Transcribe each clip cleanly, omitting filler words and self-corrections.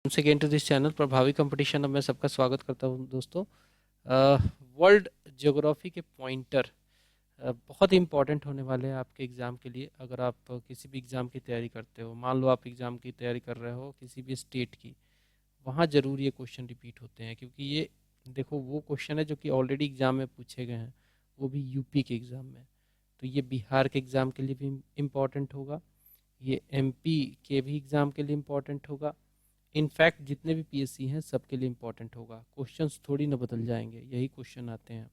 once again to this channel प्रभावी competition में सबका स्वागत करता हूं दोस्तों। वर्ल्ड ज्योग्राफी के पॉइंटर बहुत इंपॉर्टेंट होने वाले हैं आपके एग्ज़ाम के लिए। अगर आप किसी भी एग्ज़ाम की तैयारी करते हो, मान लो आप एग्ज़ाम की तैयारी कर रहे हो किसी भी स्टेट की, वहाँ ज़रूर ये क्वेश्चन रिपीट होते हैं, क्योंकि ये देखो वो क्वेश्चन है जो कि ऑलरेडी एग्ज़ाम में पूछे गए हैं, वो भी यूपी के एग्ज़ाम में। तो ये बिहार के एग्ज़ाम के लिए भी इम्पॉर्टेंट होगा, ये एमपी के भी एग्ज़ाम के लिए इम्पॉर्टेंट होगा। इनफैक्ट जितने भी पीएससी हैं सबके लिए इम्पोर्टेंट होगा। क्वेश्चंस थोड़ी ना बदल जाएंगे, यही क्वेश्चन आते हैं।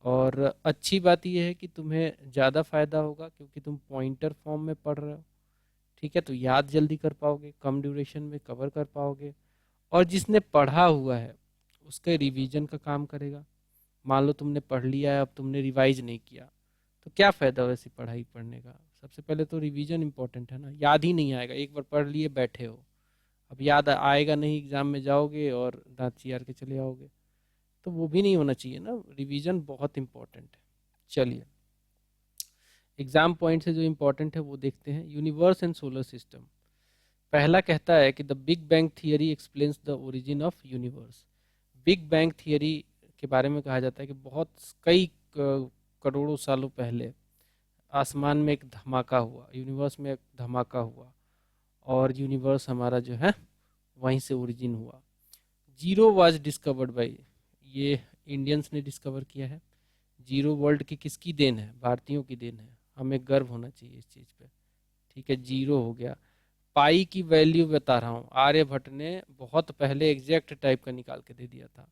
और अच्छी बात यह है कि तुम्हें ज़्यादा फ़ायदा होगा क्योंकि तुम पॉइंटर फॉर्म में पढ़ रहे हो। ठीक है, तो याद जल्दी कर पाओगे, कम ड्यूरेशन में कवर कर पाओगे। और जिसने पढ़ा हुआ है उसके रिवीजन का काम करेगा। मान लो तुमने पढ़ लिया है, अब तुमने रिवाइज नहीं किया, तो क्या फ़ायदा वैसी पढ़ाई पढ़ने का। सबसे पहले तो रिवीजन इंपॉर्टेंट है ना, याद ही नहीं आएगा। एक बार पढ़ लिए बैठे हो, अब याद आएगा नहीं, एग्जाम में जाओगे और दांत चियार के चले आओगे, तो वो भी नहीं होना चाहिए ना। रिवीजन बहुत इंपॉर्टेंट है। चलिए, एग्जाम पॉइंट से जो इंपॉर्टेंट है वो देखते हैं। Universe and solar system. पहला कहता है कि the big bang theory explains the origin of universe. Big bang theory के बारे में कहा जाता है कि बहुत कई करोड़ों सालों पहले आसमान में एक धमाका हुआ, यूनिवर्स में एक धमाका हुआ, और यूनिवर्स हमारा जो है वहीं से ओरिजिन हुआ। जीरो वाज डिस्कवर्ड बाई, ये इंडियंस ने डिस्कवर किया है। जीरो वर्ल्ड की किसकी देन है? भारतीयों की देन है। हमें गर्व होना चाहिए इस चीज़ पे। ठीक है, जीरो हो गया। पाई की वैल्यू बता रहा हूँ, आर्यभट्ट ने बहुत पहले एग्जैक्ट टाइप का निकाल के दे दिया था।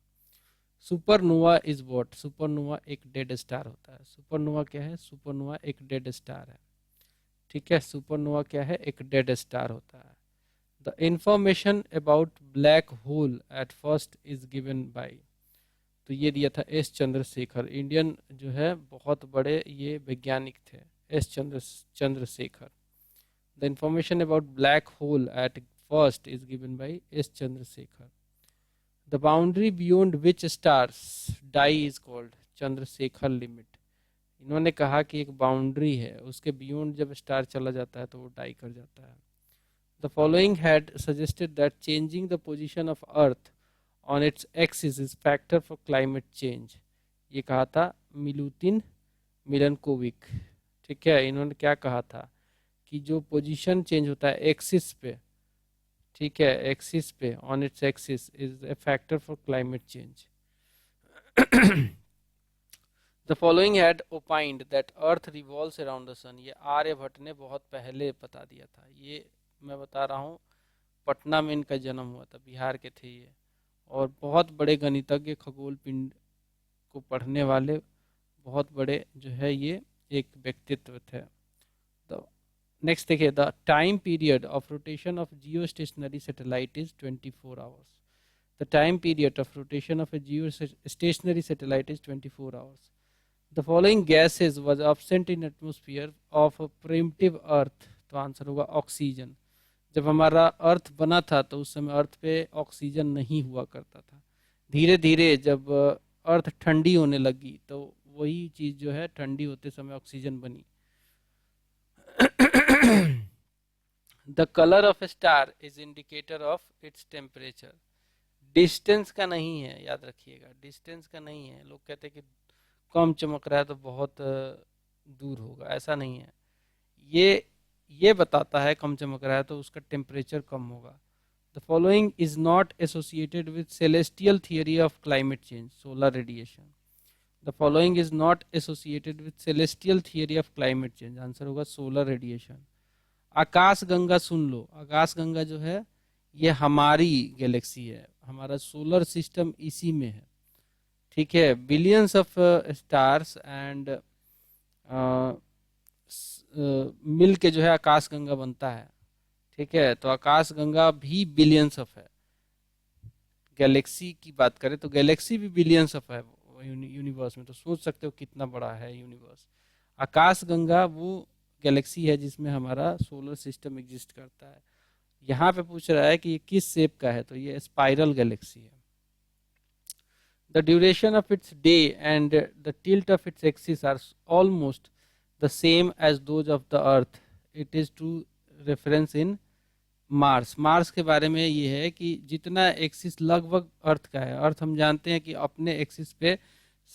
Supernova is what? सुपरनोवा एक डेड स्टार होता है। सुपरनोवा क्या है? सुपरनोवा एक डेड स्टार है। ठीक है, सुपरनोवा क्या है? एक डेड स्टार होता है। The information about black hole at first is given by, तो ये दिया था एस चंद्रशेखर। इंडियन जो है बहुत बड़े ये वैज्ञानिक थे, S Chandrasekhar. The information about black hole at first is given by S Chandrasekhar. The boundary beyond which stars die is called? Chandrasekhar limit. इन्होंने कहा कि एक बाउंड्री है, उसके बियॉन्ड जब स्टार चला जाता है तो वो डाई कर जाता है। The following had suggested that changing the position of Earth on its axis is factor for climate change. ये कहा था मिलूतिन मिलनकोविक। ठीक है, इन्होंने क्या कहा था कि जो पोजीशन चेंज होता है एक्सिस पे, ठीक है, एक्सिस पे, on its axis is a factor for climate change. The following had opined that earth revolves around the sun. ये आर्यभट्ट ने बहुत पहले बता दिया था। ये मैं बता रहा हूँ, पटना में इनका जन्म हुआ था, बिहार के थे ये, और बहुत बड़े गणितज्ञ, खगोल पिंड को पढ़ने वाले बहुत बड़े जो है ये एक व्यक्तित्व थे। तो नेक्स्ट देखिए, the time period of rotation of geostationary satellite is 24 hours. The time period of rotation of a geostationary satellite is 24 hours. The following gases was absent in atmosphere of primitive earth, तो answer होगा oxygen. जब हमारा अर्थ बना था तो उस समय अर्थ पे ऑक्सीजन नहीं हुआ करता था। धीरे धीरे जब अर्थ ठंडी होने लगी तो वही चीज़ जो है ठंडी होते समय ऑक्सीजन बनी। The colour of A star is indicator of its temperature. Distance का नहीं है, याद रखिएगा, डिस्टेंस का नहीं है। लोग कहते हैं कि कम चमक रहा है तो बहुत दूर होगा, ऐसा नहीं है। ये बताता है कम चमक रहा है तो उसका टेम्परेचर कम होगा। The following is not associated with celestial theory of climate change, solar radiation. The following is not associated with celestial theory of climate change, answer होगा सोलर रेडिएशन। आकाश गंगा सुन लो, आकाश गंगा जो है ये हमारी गैलेक्सी है, हमारा सोलर सिस्टम इसी में है। ठीक है, बिलियंस ऑफ स्टार्स एंड मिल के जो है आकाश गंगा बनता है। ठीक है, तो आकाश गंगा भी बिलियंस ऑफ है। गैलेक्सी की बात करें तो गैलेक्सी भी बिलियंस ऑफ है यूनिवर्स में, तो सोच सकते हो कितना बड़ा है यूनिवर्स। आकाश गंगा वो गैलेक्सी है जिसमें हमारा सोलर सिस्टम एग्जिस्ट करता है। यहाँ पे पूछ रहा है कि ये किस शेप का है, तो ये स्पाइरल गैलेक्सी है। The duration of its day and the tilt of its axis are almost the same as those of the earth. It is to reference in Mars Mars के बारे में ये है कि जितना एक्सिस लगभग अर्थ का है, अर्थ हम जानते हैं कि अपने एक्सिस पे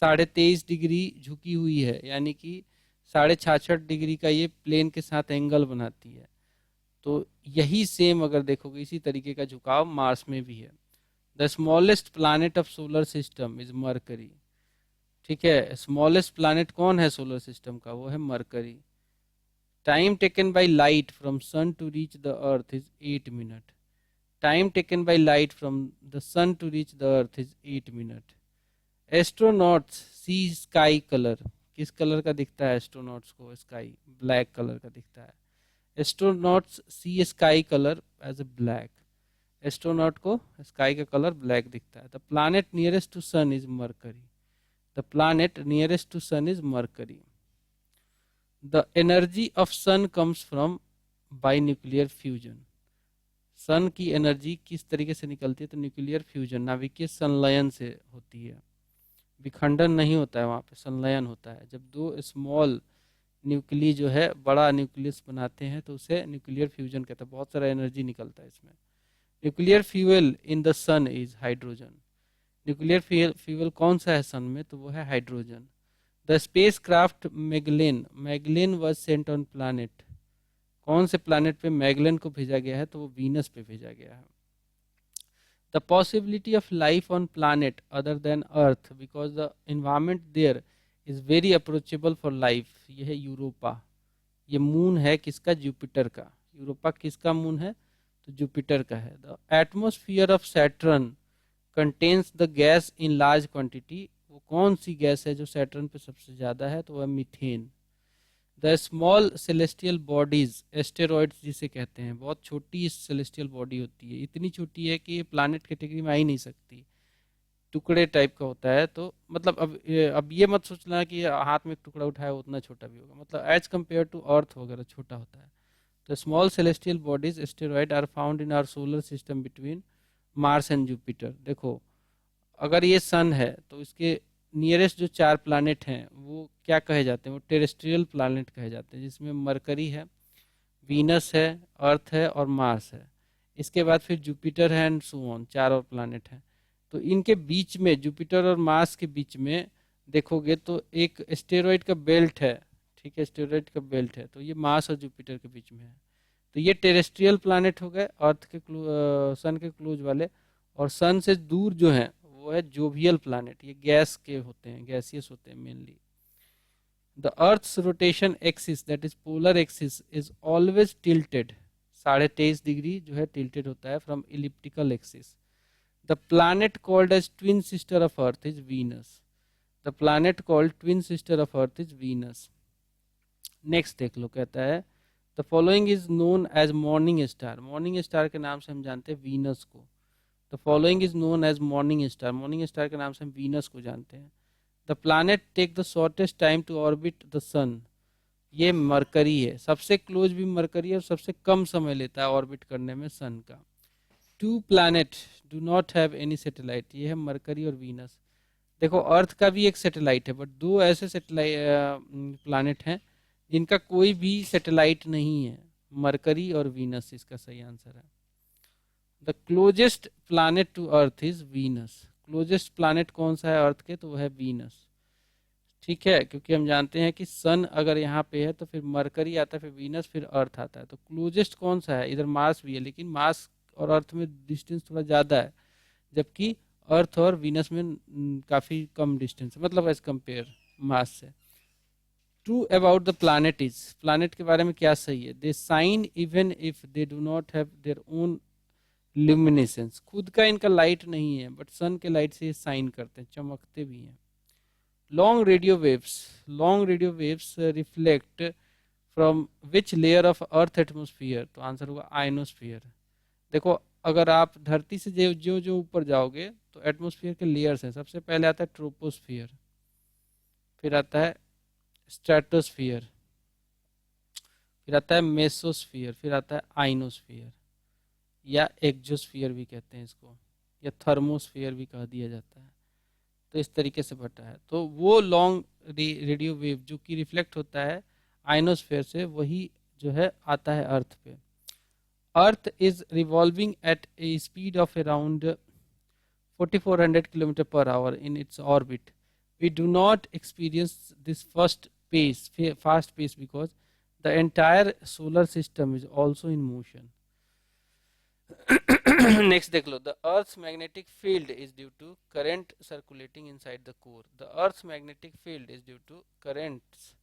23.5 डिग्री झुकी हुई है, यानी कि 66.5 डिग्री का ये प्लेन के साथ एंगल बनाती है। तो यही सेम अगर देखोगे इसी तरीके का झुकाव मार्स में भी है। The smallest planet of solar system is mercury. ठीक है, स्मॉलेस्ट प्लानिट कौन है सोलर सिस्टम का? वो है Mercury. Time taken by light from sun to reach the earth is 8 minute. Time taken by light from the sun to reach the earth is 8 minute. Astronauts see sky colour, किस colour का दिखता है astronauts को? Sky black colour का दिखता है। Astronauts see sky colour as a black, astronaut को sky का कलर ब्लैक दिखता है। The planet nearest to sun is Mercury, the planet nearest to sun is Mercury. The energy of sun comes from by nuclear fusion. Sun की energy किस तरीके से निकलती है? तो न्यूक्लियर फ्यूजन, नाभिकीय संलयन से होती है। विखंडन नहीं होता है वहाँ पे, संलयन होता है। जब दो स्मॉल न्यूक्ली जो है बड़ा न्यूक्लियस बनाते हैं तो उसे न्यूक्लियर फ्यूजन कहते हैं। बहुत सारा एनर्जी निकलता है इसमें। Nuclear fuel in the sun is hydrogen. Nuclear fuel कौन सा है सन में? तो वो है hydrogen. The spacecraft Magellan, Magellan was sent on planet. कौन से प्लानिट पे मैगलेन को भेजा गया है? तो वो वीनस पे भेजा गया है। The possibility of life on planet other than earth because the environment there is very approachable for life. ये है यूरोपा। ये मून है किसका? जुपिटर का। यूरोपा किसका मून है? तो जुपिटर का है। The atmosphere of Saturn contains the gas in large quantity. वो कौन सी गैस है जो सैटर्न पे सबसे ज़्यादा है? तो वह methane. The small celestial bodies, asteroids जिसे कहते हैं, बहुत छोटी सेलेस्टियल बॉडी होती है, इतनी छोटी है कि ये प्लानिट कैटेगरी में आ ही नहीं सकती, टुकड़े टाइप का होता है। तो मतलब अब ये मत सोचना कि हाथ में एक टुकड़ा उठाया उतना छोटा भी होगा, मतलब एज कम्पेयर टू अर्थ वगैरह छोटा होता है। तो small celestial bodies asteroid are found in our solar system between Mars and Jupiter. देखो, अगर ये सन है तो इसके नियरेस्ट जो 4 प्लानेट हैं वो क्या कहे जाते हैं? वो टेरेस्ट्रियल प्लानेट कहे जाते हैं, जिसमें मरकरी है, वीनस है, अर्थ है और मार्स है। इसके बाद फिर जुपिटर है एंड सो ऑन, 4 और प्लानेट हैं। तो इनके बीच में, जुपिटर और मार्स के बीच में देखोगे तो एक एस्टेरॉइड का बेल्ट है। ठीक है, एस्टेरॉइड का बेल्ट है, तो ये मार्स और जुपिटर के बीच में है। तो ये टेरेस्ट्रियल प्लानेट हो गए, अर्थ के सन के क्लोज वाले। और सन से दूर जो है वो है जोवियल प्लानेट, ये गैस के होते हैं, गैसियस होते हैं mainly. The earth's rotation axis that is polar axis is always tilted, 23.5 degree जो है टिल्टेड होता है from elliptical axis. The planet called as twin sister of earth is Venus. The planet called twin sister of earth is Venus. Next देख लो, कहता है the following is known as morning star. Morning star के नाम से हम जानते हैं वीनस को। The following is known as morning star, morning star के नाम से हम वीनस को जानते हैं। The planet take the shortest time to orbit the sun. ये मरकरी है, सबसे क्लोज भी मरकरी है और सबसे कम समय लेता है ऑर्बिट करने में सन का। 2 planet do not have any satellite, ये है मरकरी और वीनस। देखो, अर्थ का भी एक सैटेलाइट है, बट 2 ऐसे सैटेलाइट प्लानेट हैं जिनका कोई भी सैटेलाइट नहीं है, मरकरी और वीनस इसका सही आंसर है। The closest planet to earth is Venus. Closest planet कौन सा है अर्थ के? तो वह है वीनस। ठीक है, क्योंकि हम जानते हैं कि सन अगर यहाँ पे है तो फिर मरकरी आता है, फिर वीनस, फिर अर्थ आता है। तो क्लोजेस्ट कौन सा है? इधर मार्स भी है, लेकिन मार्स और अर्थ में डिस्टेंस थोड़ा ज़्यादा है, जबकि अर्थ और वीनस में काफ़ी कम डिस्टेंस है, मतलब एज कंपेयर मार्स से। True about the planet is, planet के बारे में क्या सही है? They shine even if they do not have their own luminescence. खुद का इनका लाइट नहीं है, बट सन के लाइट से ये शाइन करते हैं, चमकते भी हैं। Long radio waves, long radio waves reflect from which layer of earth atmosphere? तो आंसर होगा आयनोस्फियर। देखो, अगर आप धरती से जो जो जो ऊपर जाओगे तो एटमोस्फियर के लेयर्स हैं। सबसे पहले आता है ट्रोपोस्फियर, फिर आता है स्ट्रेटोस्फियर, फिर आता है मेसोस्फियर, फिर आता है आइनोस्फियर, या एक्जोस्फियर भी कहते हैं इसको, या थर्मोस्फियर भी कह दिया जाता है। तो इस तरीके से बटा है। तो वो लॉन्ग रेडियो वेव जो कि रिफ्लेक्ट होता है आइनोस्फेयर से, वही जो है आता है अर्थ पे। Earth is revolving at a speed of around 4400 km per hour in its orbit. We do not experience this fast pace because the entire solar system is also in motion. Next देख लो, the Earth's magnetic field is due to current circulating inside the core. The Earth's magnetic field is due to currents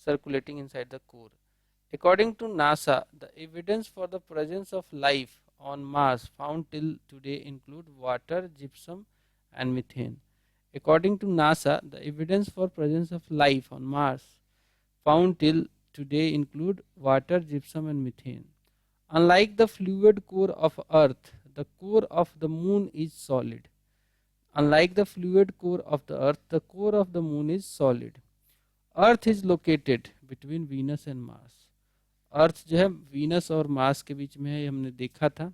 circulating inside the core. According to NASA, the evidence for the presence of life on Mars found till today include water, gypsum, and methane. According to NASA, the evidence for presence of life on Mars found till today include water, gypsum, and methane. Unlike the fluid core of Earth, the core of the Moon is solid. Unlike the fluid core of the Earth, the core of the Moon is solid. Earth is located between Venus and Mars. अर्थ जो है Venus और Mars के बीच में है, ये हमने देखा था.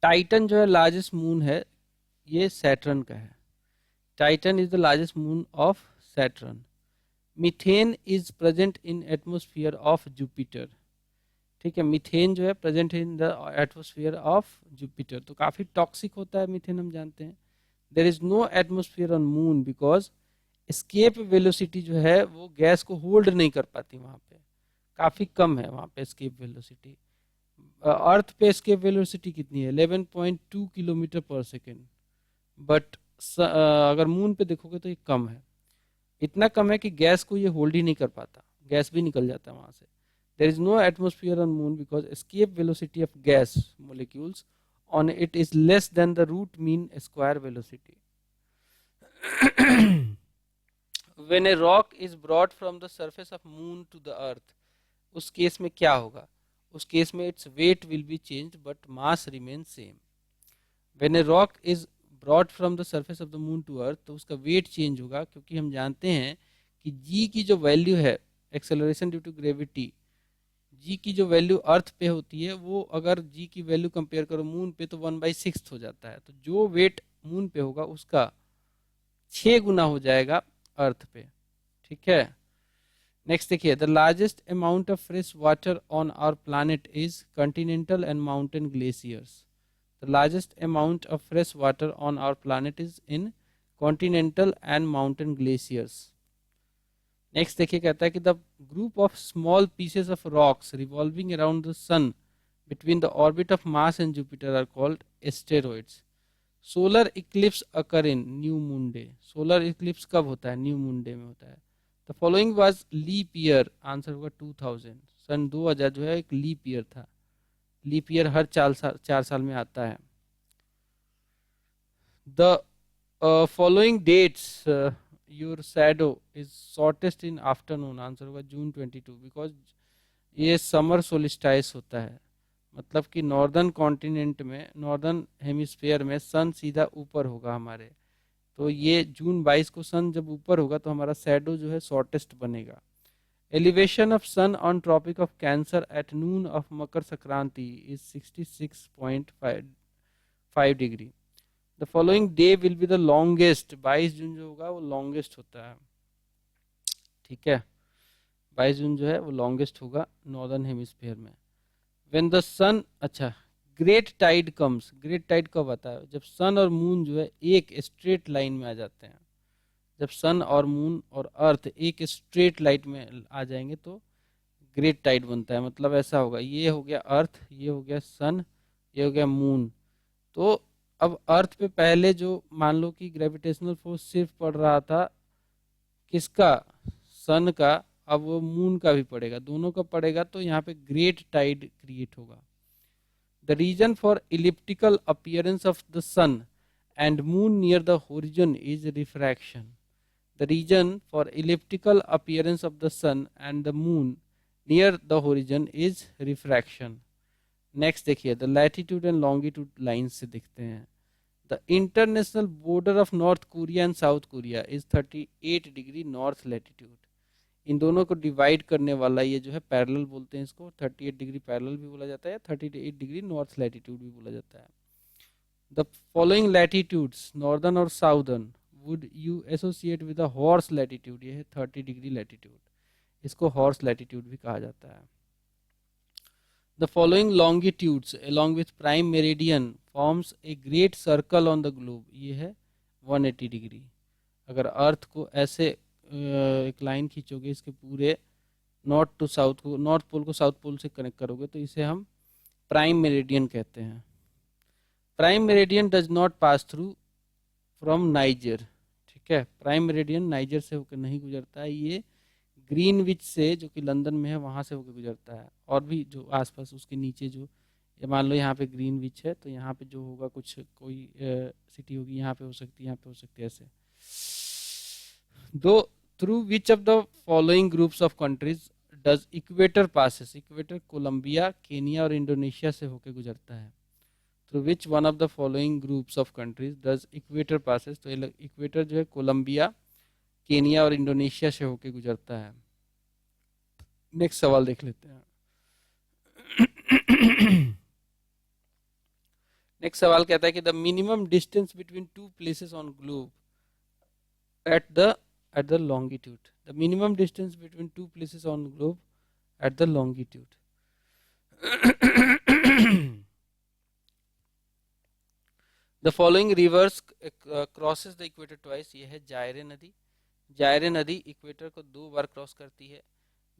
टाइटन जो है लार्जेस्ट मून है, ये सैटर्न का है. Titan is the largest moon of Saturn. Methane is present in atmosphere of Jupiter. ठीक है, मीथेन जो है present in the atmosphere of Jupiter. तो काफ़ी टॉक्सिक होता है मीथेन, हम जानते हैं. There is no atmosphere on moon because escape velocity जो है वो गैस को होल्ड नहीं कर पाती, वहाँ पे काफ़ी कम है वहाँ पे एस्केप वेलोसिटी. अर्थ पे एस्केप वेलोसिटी कितनी है? 11.2 किलोमीटर पर सेकेंड. बट अगर मून पे देखोगे तो ये कम है. इतना कम है कि गैस को ये होल्ड ही नहीं कर पाता, गैस भी निकल जाता है वहाँ से. There is no atmosphere on moon because escape velocity of gas molecules on it is less than the root mean square velocity. When a rock is brought from the surface of moon to the earth, उस case में क्या होगा? उस case में its weight will be change but mass remain same. When a rock is brought from the surface of the moon to earth, तो उसका wait change होगा, क्योंकि हम जानते हैं कि जी की जो वैल्यू है एक्सेलरेशन ड्यू टू ग्रेविटी, जी की जो वैल्यू अर्थ पे होती है वो अगर जी की वैल्यू कंपेयर करो मून पे तो 1/6 हो जाता है. तो जो वेट मून पे होगा उसका 6 गुना हो जाएगा अर्थ पे. ठीक है, नेक्स्ट देखिए, the largest amount of fresh water on our planet is continental and mountain glaciers. The largest amount of fresh water on our planet is in continental and mountain glaciers. Next देखिए, कहता है कि the group of small pieces of rocks revolving around the sun between the orbit of Mars and Jupiter are called asteroids. Solar eclipse occur in new moon day. Solar eclipse कब होता है? New moon day में होता है. The following was leap year. Answer होगा 2000. सन 2000 जो है एक लीप ईयर था. लीप ईयर हर 4 साल में आता है. The following dates your shadow is shortest in afternoon. Answer होगा जून 22 बिकॉज ये समर सोलिस्टाइस होता है. मतलब कि नॉर्दर्न कॉन्टिनेंट में, नॉर्दर्न हेमिस्फीयर में सन सीधा ऊपर होगा हमारे. तो ये जून 22 को सन जब ऊपर होगा तो हमारा शैडो जो है शॉर्टेस्ट बनेगा. Elevation of sun on tropic of Cancer at noon of Makar Sankranti is 66.5 degree. The following day will be the longest. 22 जून जो होगा वो लॉन्गेस्ट होता है. ठीक है, 22 जून जो है वो लॉन्गेस्ट होगा नॉर्दर्न हेमिस्फीयर में. व्हेन द सन, अच्छा, great tide comes. Great tide कब आता है? जब सन और मून जो है एक स्ट्रेट लाइन में आ जाते हैं. जब सन और मून और अर्थ एक स्ट्रेट लाइन में आ जाएंगे तो ग्रेट टाइड बनता है. मतलब ऐसा होगा, ये हो गया अर्थ, ये हो गया सन, ये हो गया मून. तो अब अर्थ पे पहले जो मान लो कि ग्रेविटेशनल फोर्स सिर्फ पड़ रहा था किसका? सन का. अब वो मून का भी पड़ेगा, दोनों का पड़ेगा, तो यहाँ पे ग्रेट टाइड क्रिएट होगा. The region for elliptical appearance of the sun and moon near the horizon is refraction. The region for elliptical appearance of the sun and the moon near the horizon is refraction. Next देखिए, the latitude and longitude lines से दिखते हैं. The international border of North Korea and South Korea is 38 degree north latitude. इन दोनों को divide करने वाला ये जो है पैरेलल बोलते हैं इसको. 38 डिग्री पैरेलल भी बोला जाता है, 38 डिग्री नॉर्थ लैटिट्यूड भी बोला जाता है. द फॉलोइंग लैटिट्यूड्स नॉर्दर्न और southern would you associate with the horse latitude. ये है 30 डिग्री लैटिट्यूड, इसको हॉर्स लैटिट्यूड भी कहा जाता है. The following longitudes along with prime meridian forms a great circle on the globe. ये है 180 डिग्री। अगर अर्थ को ऐसे एक लाइन खींचोगे इसके पूरे नॉर्थ टू साउथ को, नॉर्थ पोल को साउथ पोल से कनेक्ट करोगे तो इसे हम प्राइम मेरिडियन कहते हैं। Prime meridian does not pass through from niger. ठीक है, प्राइम मेरिडियन नाइजर से होकर नहीं गुजरता है, ये ग्रीनविच से जो कि लंदन में है वहाँ से होकर गुजरता है। और भी जो आसपास उसके नीचे जो, ये मान लो यहाँ पे ग्रीनविच है तो यहाँ पे जो होगा कुछ कोई सिटी होगी, यहाँ पे हो सकती है, यहाँ पे हो सकती है, ऐसे। दो through which of the following groups of countries does equator passes. Equator Colombia, Kenya और इंडोनेशिया से होकर गुजरता है। Through which one of the following groups of countries does equator passes. तो इक्वेटर जो है कोलंबिया, केनिया और इंडोनेशिया से होकर गुजरता है। नेक्स्ट सवाल देख लेते हैं। नेक्स्ट सवाल कहता है कि the minimum distance between two places on globe at the longitude. The minimum distance between two places on globe at the longitude. The following rivers crosses the equator twice. ये है जायरे नदी। जायरे नदी इक्वेटर को 2 बार cross करती है।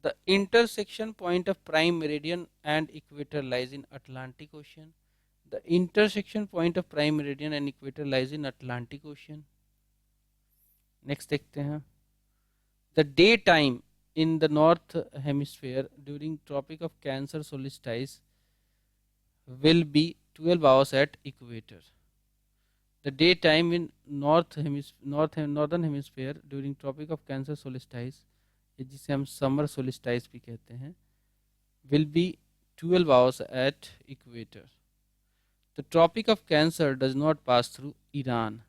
The intersection point of prime meridian and equator lies in Atlantic Ocean. The intersection point of prime meridian and equator lies in Atlantic Ocean. Next देखते हैं। The day time in the north hemisphere during Tropic of Cancer solstice will be 12 hours at equator. The day time in northern hemisphere during Tropic of Cancer solstice, जिसे हम summer solstice भी कहते हैं, will be 12 hours at equator. The tropic of Cancer does not pass through Iran.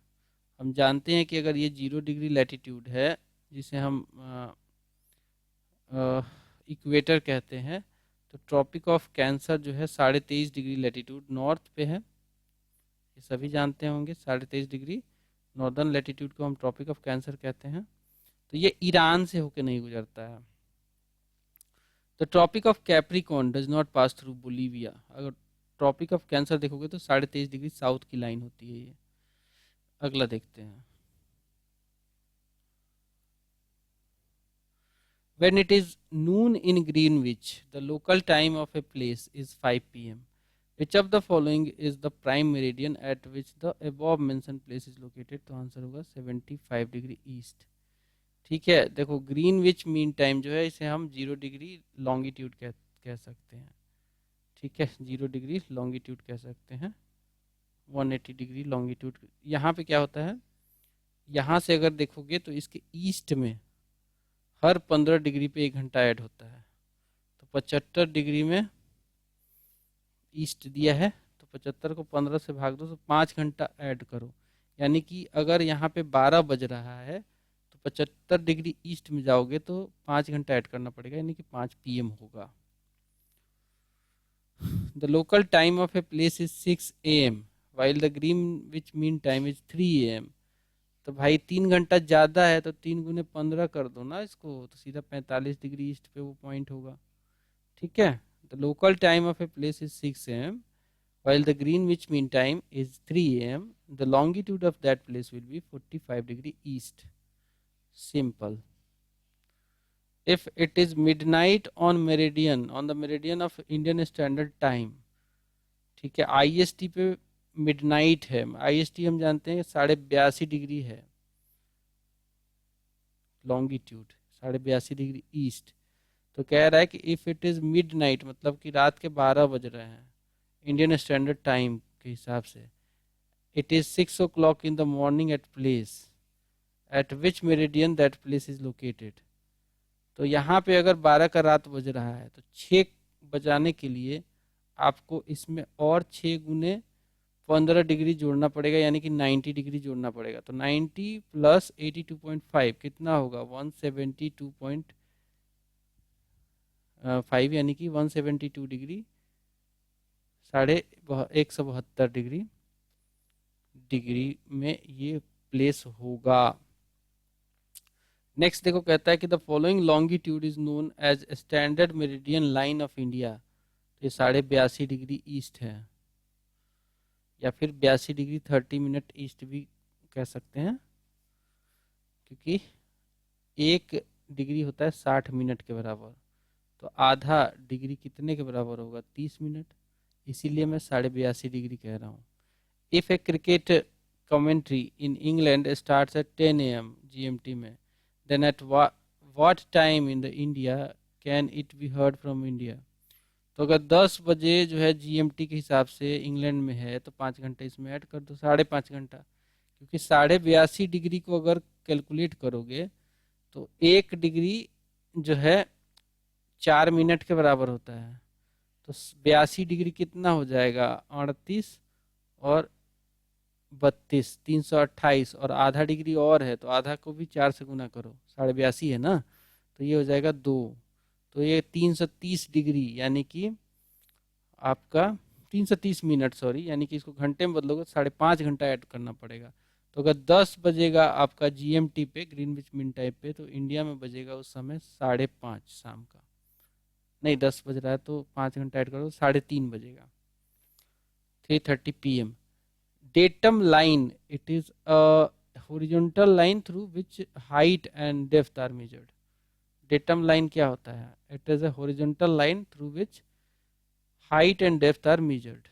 हम जानते हैं कि अगर ये 0 डिग्री लैटिट्यूड है, जिसे हम इक्वेटर कहते हैं, तो ट्रॉपिक ऑफ कैंसर जो है 23.5 डिग्री लैटिट्यूड नॉर्थ पे है। ये सभी जानते होंगे, 23.5 डिग्री नॉर्दर्न लैटिट्यूड को हम ट्रॉपिक ऑफ कैंसर कहते हैं। तो ये ईरान से होकर नहीं गुजरता है। The tropic of Capricorn does not pass through Bolivia. अगर ट्रॉपिक ऑफ कैंसर देखोगे तो 23.5 डिग्री साउथ की लाइन होती है ये। अगला देखते हैं। When it is noon in Greenwich, the local time of a place is 5 p.m. Which of the following is the prime meridian at which the above mentioned place is located? तो answer होगा 75 degree east. ठीक है, देखो Greenwich mean time जो है इसे हम 0 degree longitude कह सकते हैं। ठीक है, 0 डिग्री लॉन्गिट्यूड कह सकते हैं, 180 डिग्री लॉन्गिट्यूड। यहाँ पे क्या होता है, यहाँ से अगर देखोगे तो इसके ईस्ट में हर 15 डिग्री पे 1 घंटा ऐड होता है। तो 75 डिग्री में ईस्ट दिया है, तो 75 को 15 से भाग दो तो 5 घंटा ऐड करो। यानी कि अगर यहाँ पे 12 बज रहा है तो 75 डिग्री ईस्ट में जाओगे तो 5 घंटा ऐड करना पड़ेगा, यानी कि 5 PM होगा। The local time of a place is 6 AM while the Greenwich mean time is 3 AM। तो भाई 3 घंटा ज़्यादा है तो 3 गुने 15 कर दो ना इसको, तो सीधा 45 डिग्री ईस्ट पे वो पॉइंट होगा। ठीक है, the local time of a place is 6 AM while the Greenwich mean time is 3 AM। the longitude of that place will be 45 degree east। simple। if it is midnight on the meridian of Indian Standard Time, ठीक है, IST पे midnight है। IST हम जानते हैं 82.5 degree है longitude, 82.5 degree east. तो कह रहा है कि इफ़ इट इज़ मिडनाइट मतलब कि रात के 12 बज रहे हैं इंडियन स्टैंडर्ड टाइम के हिसाब से, it is 6 o'clock in the morning at place at which meridian that place is located. तो यहाँ पे अगर 12 का रात बज रहा है तो 6 बजाने के लिए आपको इसमें और 6 गुने 15 डिग्री जोड़ना पड़ेगा, यानी कि 90 डिग्री जोड़ना पड़ेगा। तो 90 प्लस 82.5 कितना होगा, 172.5, यानी कि 172 डिग्री, 172 डिग्री में ये प्लेस होगा। नेक्स्ट देखो, कहता है कि the following longitude is known as standard meridian line of India. ये 82.5 डिग्री ईस्ट है, या फिर 82 डिग्री 30 मिनट ईस्ट भी कह सकते हैं, क्योंकि 1 डिग्री होता है 60 मिनट के बराबर। तो आधा डिग्री कितने के बराबर होगा? 30 मिनट। इसीलिए मैं 82.5 डिग्री कह रहा हूँ। If a cricket commentary in England starts at 10 AM GMT में, then at what time in the India can it be heard from India? तो अगर 10 बजे जो है GMT के हिसाब से इंग्लैंड में है, तो 5 घंटे इसमें ऐड कर दो, 5.5 घंटा। क्योंकि 82.5 डिग्री को अगर कैलकुलेट करोगे तो 1 डिग्री जो है 4 मिनट के बराबर होता है। तो 82 डिग्री कितना हो जाएगा? 38 और 32, 328, और आधा डिग्री और है, तो आधा को भी 4 से गुना करो, 82.5 है ना, तो ये हो जाएगा 2। तो ये 330 डिग्री, यानी कि आपका 330 मिनट, सॉरी, यानी कि इसको घंटे में बदलोगे तो 5.5 घंटा ऐड करना पड़ेगा। तो अगर 10 बजेगा आपका GMT पे, ग्रीनविच मीन टाइम पे, तो इंडिया में बजेगा उस समय 5:30 शाम का। नहीं, 10 बज रहा है तो 5 घंटा ऐड करो, 3:30 बजेगा, 3:30 PM। Datum line, it is a horizontal line through which height and depth are measured. Datum line क्या होता है? It is a horizontal line through which height and depth are measured.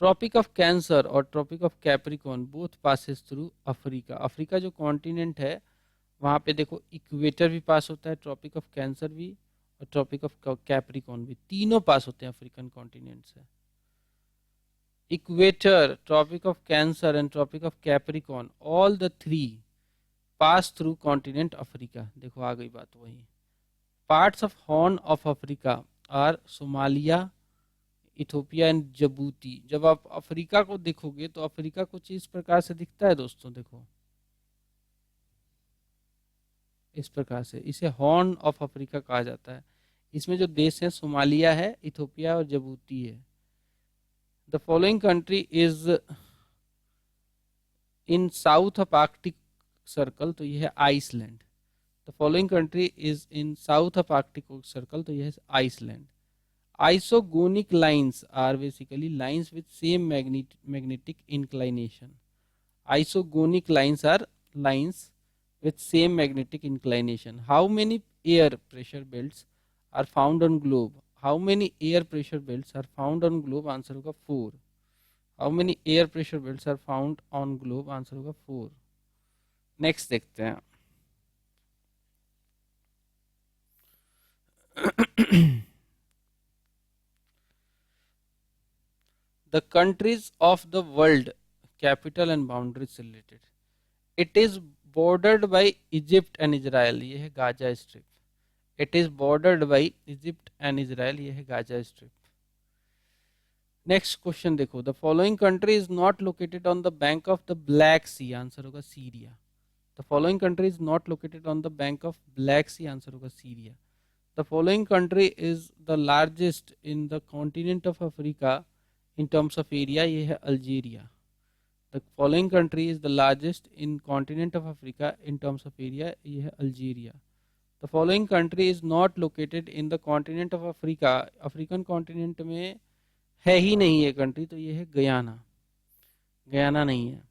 Tropic of Cancer और Tropic of Capricorn both passes through Africa. Africa जो continent है वहाँ पे देखो equator भी पास होता है, ट्रॉपिक ऑफ कैंसर भी और ट्रॉपिक ऑफ कैप्रिकॉर्न भी, तीनों पास होते हैं अफ्रीकन कॉन्टिनेंट से। Equator, Tropic of Cancer and Tropic of Capricorn, all the three pass through continent Africa. देखो आ गई बात वही। Parts of Horn of Africa are Somalia, Ethiopia and Djibouti. जब आप अफ्रीका को देखोगे तो अफ्रीका कुछ इस प्रकार से दिखता है दोस्तों, देखो इस प्रकार से, इसे हॉर्न ऑफ अफ्रीका कहा जाता है। इसमें जो देश है सोमालिया है, इथोपिया और जबूती है। The following country is in south of Arctic circle, तो यह है Iceland. The following country is in south of Arctic circle, तो यह है Iceland. Isogonic lines are basically lines with same magnetic inclination. Isogonic lines are lines with same magnetic inclination. How many air pressure belts are found on globe? How many air pressure belts are found on globe? Answer होगा 4. How many air pressure belts are found on globe? Answer होगा 4. Next देखते हैं। The countries of the world, capital and boundaries related. It is bordered by Egypt and Israel, ये है Gaza strip. It is bordered by Egypt and Israel, ये है Gaza strip. Next question देखो, the following country is not located on the bank of the Black Sea, answer होगा Syria. The following country is not located on the bank of Black Sea, answer होगा Syria. The following country is the largest in the continent of Africa in terms of area, ये है Algeria. The following country is the largest in continent of Africa in terms of area, ये है Algeria. The following country is not located in the continent of Africa, African continent में है ही नहीं ये country, तो ये है गयाना। गयाना नहीं है।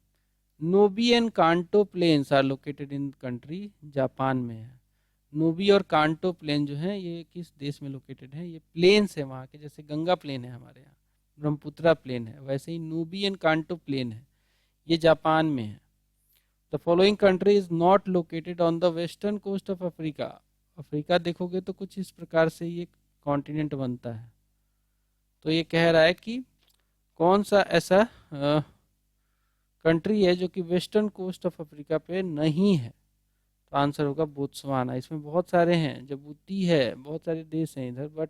Nobi and Kanto plains are located in country, Japan में है। नोबी और कांटो प्लेन जो है ये किस देश में लोकेटेड है? ये प्लेन्स है वहाँ के, जैसे गंगा प्लेन है हमारे यहाँ, ब्रह्मपुत्रा प्लेन है, वैसे ही नोबी एंड कांटो प्लेन है, ये जापान में है। The following country is not located on the western coast of Africa. Africa देखोगे तो कुछ इस प्रकार से ये कॉन्टिनेंट बनता है। तो ये कह रहा है कि कौन सा ऐसा कंट्री है जो कि वेस्टर्न कोस्ट ऑफ अफ्रीका पे नहीं है? तो आंसर होगा बोत्सवाना। इसमें बहुत सारे हैं, जबूती है, बहुत सारे देश हैं इधर, बट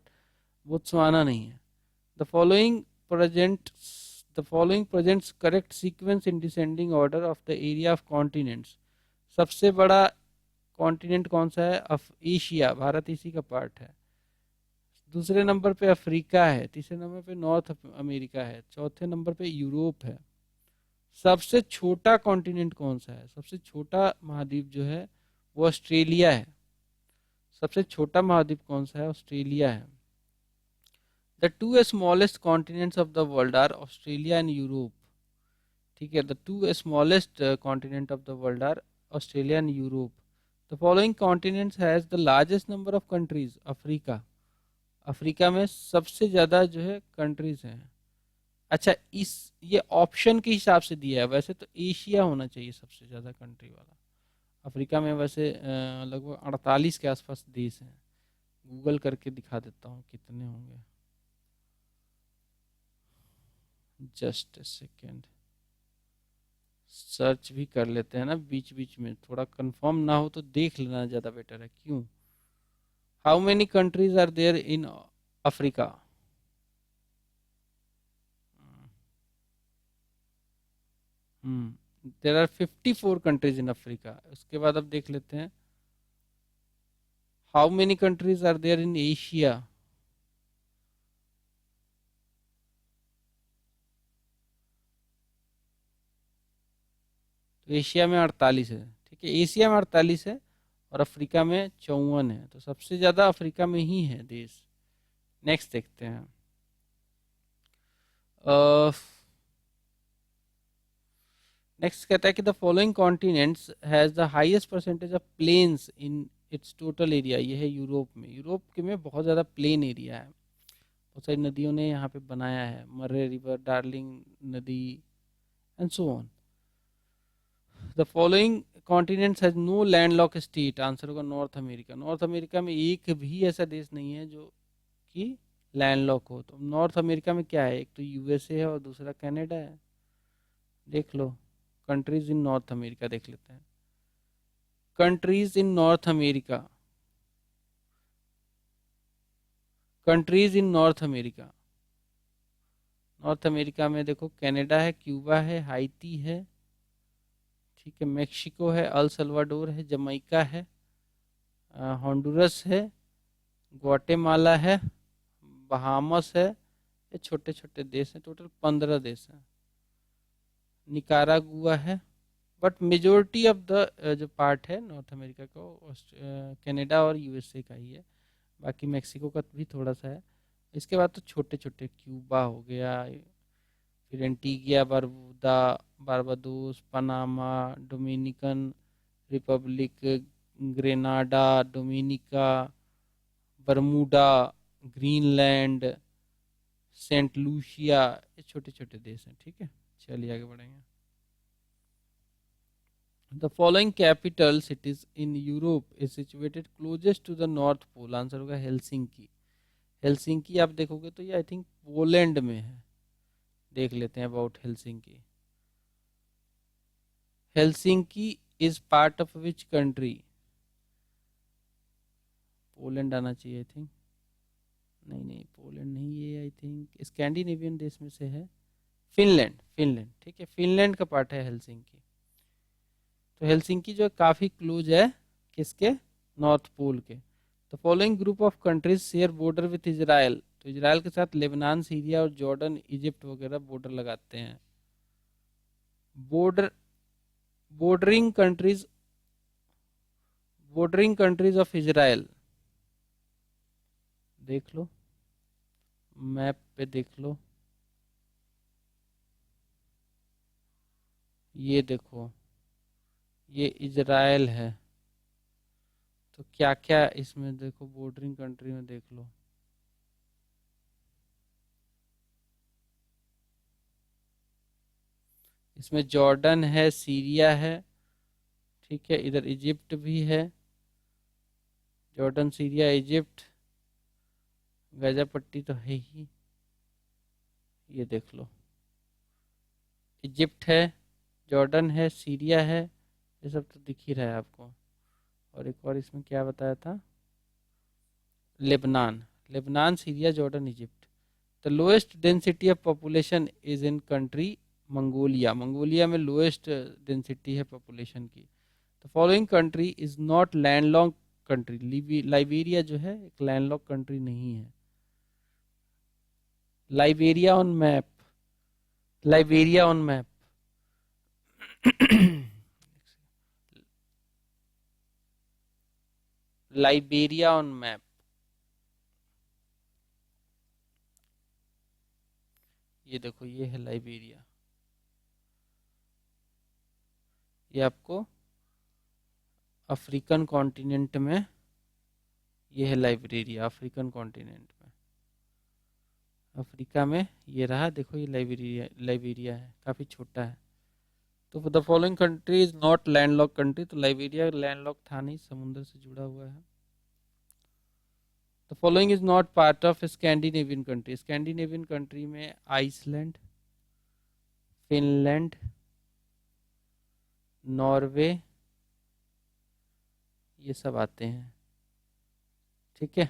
बोत्सवाना नहीं है। The following present the following presents correct sequence in descending order of the area of continents. सबसे बड़ा कॉन्टिनेंट कौन सा है? एशिया, भारत इसी का पार्ट है। दूसरे नंबर पे अफ्रीका है, तीसरे नंबर पे नॉर्थ अमेरिका है, चौथे नंबर पे यूरोप है। सबसे छोटा कॉन्टिनेंट कौन सा है? सबसे छोटा महाद्वीप जो है वो ऑस्ट्रेलिया है। सबसे छोटा महाद्वीप कौन सा है? ऑस्ट्रेलिया है। The two smallest continents of the world are Australia and Europe. ठीक है, the two smallest continent of the world are Australia and Europe. The following continents has the largest number of countries. Africa, Africa में सबसे ज़्यादा जो है countries हैं। अच्छा, इस ये ऑप्शन के हिसाब से दिया है, वैसे तो एशिया होना चाहिए सबसे ज़्यादा कंट्री वाला। अफ्रीका में वैसे लगभग 48 के आसपास देश हैं। गूगल करके दिखा देता हूँ कितने होंगे, जस्ट ए सेकेंड, सर्च भी कर लेते हैं ना बीच बीच में, थोड़ा कंफर्म ना हो तो देख लेना ज़्यादा बेटर है। क्यों? How many countries are there in Africa? There are 54 countries in Africa. उसके बाद अब देख लेते हैं how many countries are there in Asia. तो एशिया में 48 है। ठीक है, एशिया में 48 है और अफ्रीका में 54 है, तो सबसे ज़्यादा अफ्रीका में ही है देश। नेक्स्ट देखते हैं। नेक्स्ट कहता है कि the following continents has the highest percentage of plains in its total area. ये है यूरोप में। यूरोप के में बहुत ज़्यादा प्लेन एरिया है, बहुत सारी नदियों ने यहाँ पे बनाया है, मर्रे रिवर, डार्लिंग नदी and so on. The following continents has no landlock state. Answer होगा नॉर्थ अमेरिका। नॉर्थ अमेरिका में एक भी ऐसा देश नहीं है जो कि लैंडलॉक हो। तो नॉर्थ अमेरिका में क्या है? एक तो यूएसए है और दूसरा कनाडा है। देख लो कंट्रीज इन नॉर्थ अमेरिका, देख लेते हैं countries in north America. Countries in north America, North America में देखो कनाडा है, क्यूबा है, हाइती है, ठीक है, मेक्सिको है, अल सल्वाडोर है, जमैका है, होंडुरस है, ग्वाटेमाला है, बहामस है। ये छोटे छोटे देश हैं, टोटल 15 देश हैं। निकारागुआ है। बट मेजोरिटी ऑफ द जो पार्ट है नॉर्थ अमेरिका का कनाडा और यूएसए का ही है। बाकी मेक्सिको का भी थोड़ा सा है। इसके बाद तो छोटे छोटे क्यूबा हो गया, फिर Antigua, Barbuda, Barbados, Panama, Dominican Republic, Grenada, Dominica, Bermuda, Greenland, Saint Lucia. ये छोटे छोटे देश हैं। ठीक है, चलिए आगे बढ़ेंगे। The following capital cities in Europe is situated closest to the North Pole. Answer होगा हेलसिंकी। हेलसिंकी आप देखोगे तो ये आई थिंक पोलैंड में है। देख लेते हैं about Helsinki. Helsinki is part of which country? Poland आना चाहिए आई थिंक। नहीं नहीं, पोलैंड नहीं, ये आई थिंक स्कैंडिनेवियन देश में से है। फिनलैंड, फिनलैंड, ठीक है, फिनलैंड का पार्ट है हेलसिंकी। तो हेलसिंकी जो काफ़ी क्लोज है किसके? नॉर्थ पोल के। The following group of countries share border with Israel. तो इजराइल के साथ लेबनान, सीरिया और जॉर्डन, इजिप्ट वगैरह बॉर्डर लगाते हैं। Border, bordering countries, bordering countries of Israel देख लो, मैप पे देख लो, ये देखो, ये इजराइल है। तो क्या क्या इसमें देखो, बॉर्डरिंग कंट्री में देख लो, इसमें जॉर्डन है, सीरिया है, ठीक है, इधर इजिप्ट भी है, जॉर्डन, सीरिया, इजिप्ट, गाजा पट्टी तो है ही, ये देख लो, इजिप्ट है, जॉर्डन है, सीरिया है, ये सब तो दिख ही रहा है आपको। और एक और इसमें क्या बताया था? Lebanon, Lebanon, Syria, Jordan, Egypt. The lowest density of population is in country Mongolia. Mongolia में लोएस्ट डेंसिटी है पॉपुलेशन की। The following country is not landlock country. Liberia जो है एक लैंडलॉक कंट्री नहीं है। Liberia on map, Liberia on map. Liberia on map. ये देखो ये है लाइबेरिया, ये आपको अफ्रीकन कॉन्टिनेंट में, ये है लाइबेरिया अफ्रीकन कॉन्टिनेंट में, अफ्रीका में ये रहा, देखो ये लाइबेरिया, लाइबेरिया है, काफ़ी छोटा है। तो the following country is not landlock country, तो लाइबेरिया लैंडलॉक था नहीं, समुद्र से जुड़ा हुआ है। The following is not part of Scandinavian country, Scandinavian country में आइसलैंड, फिनलैंड, नॉर्वे, ये सब आते हैं। ठीक है,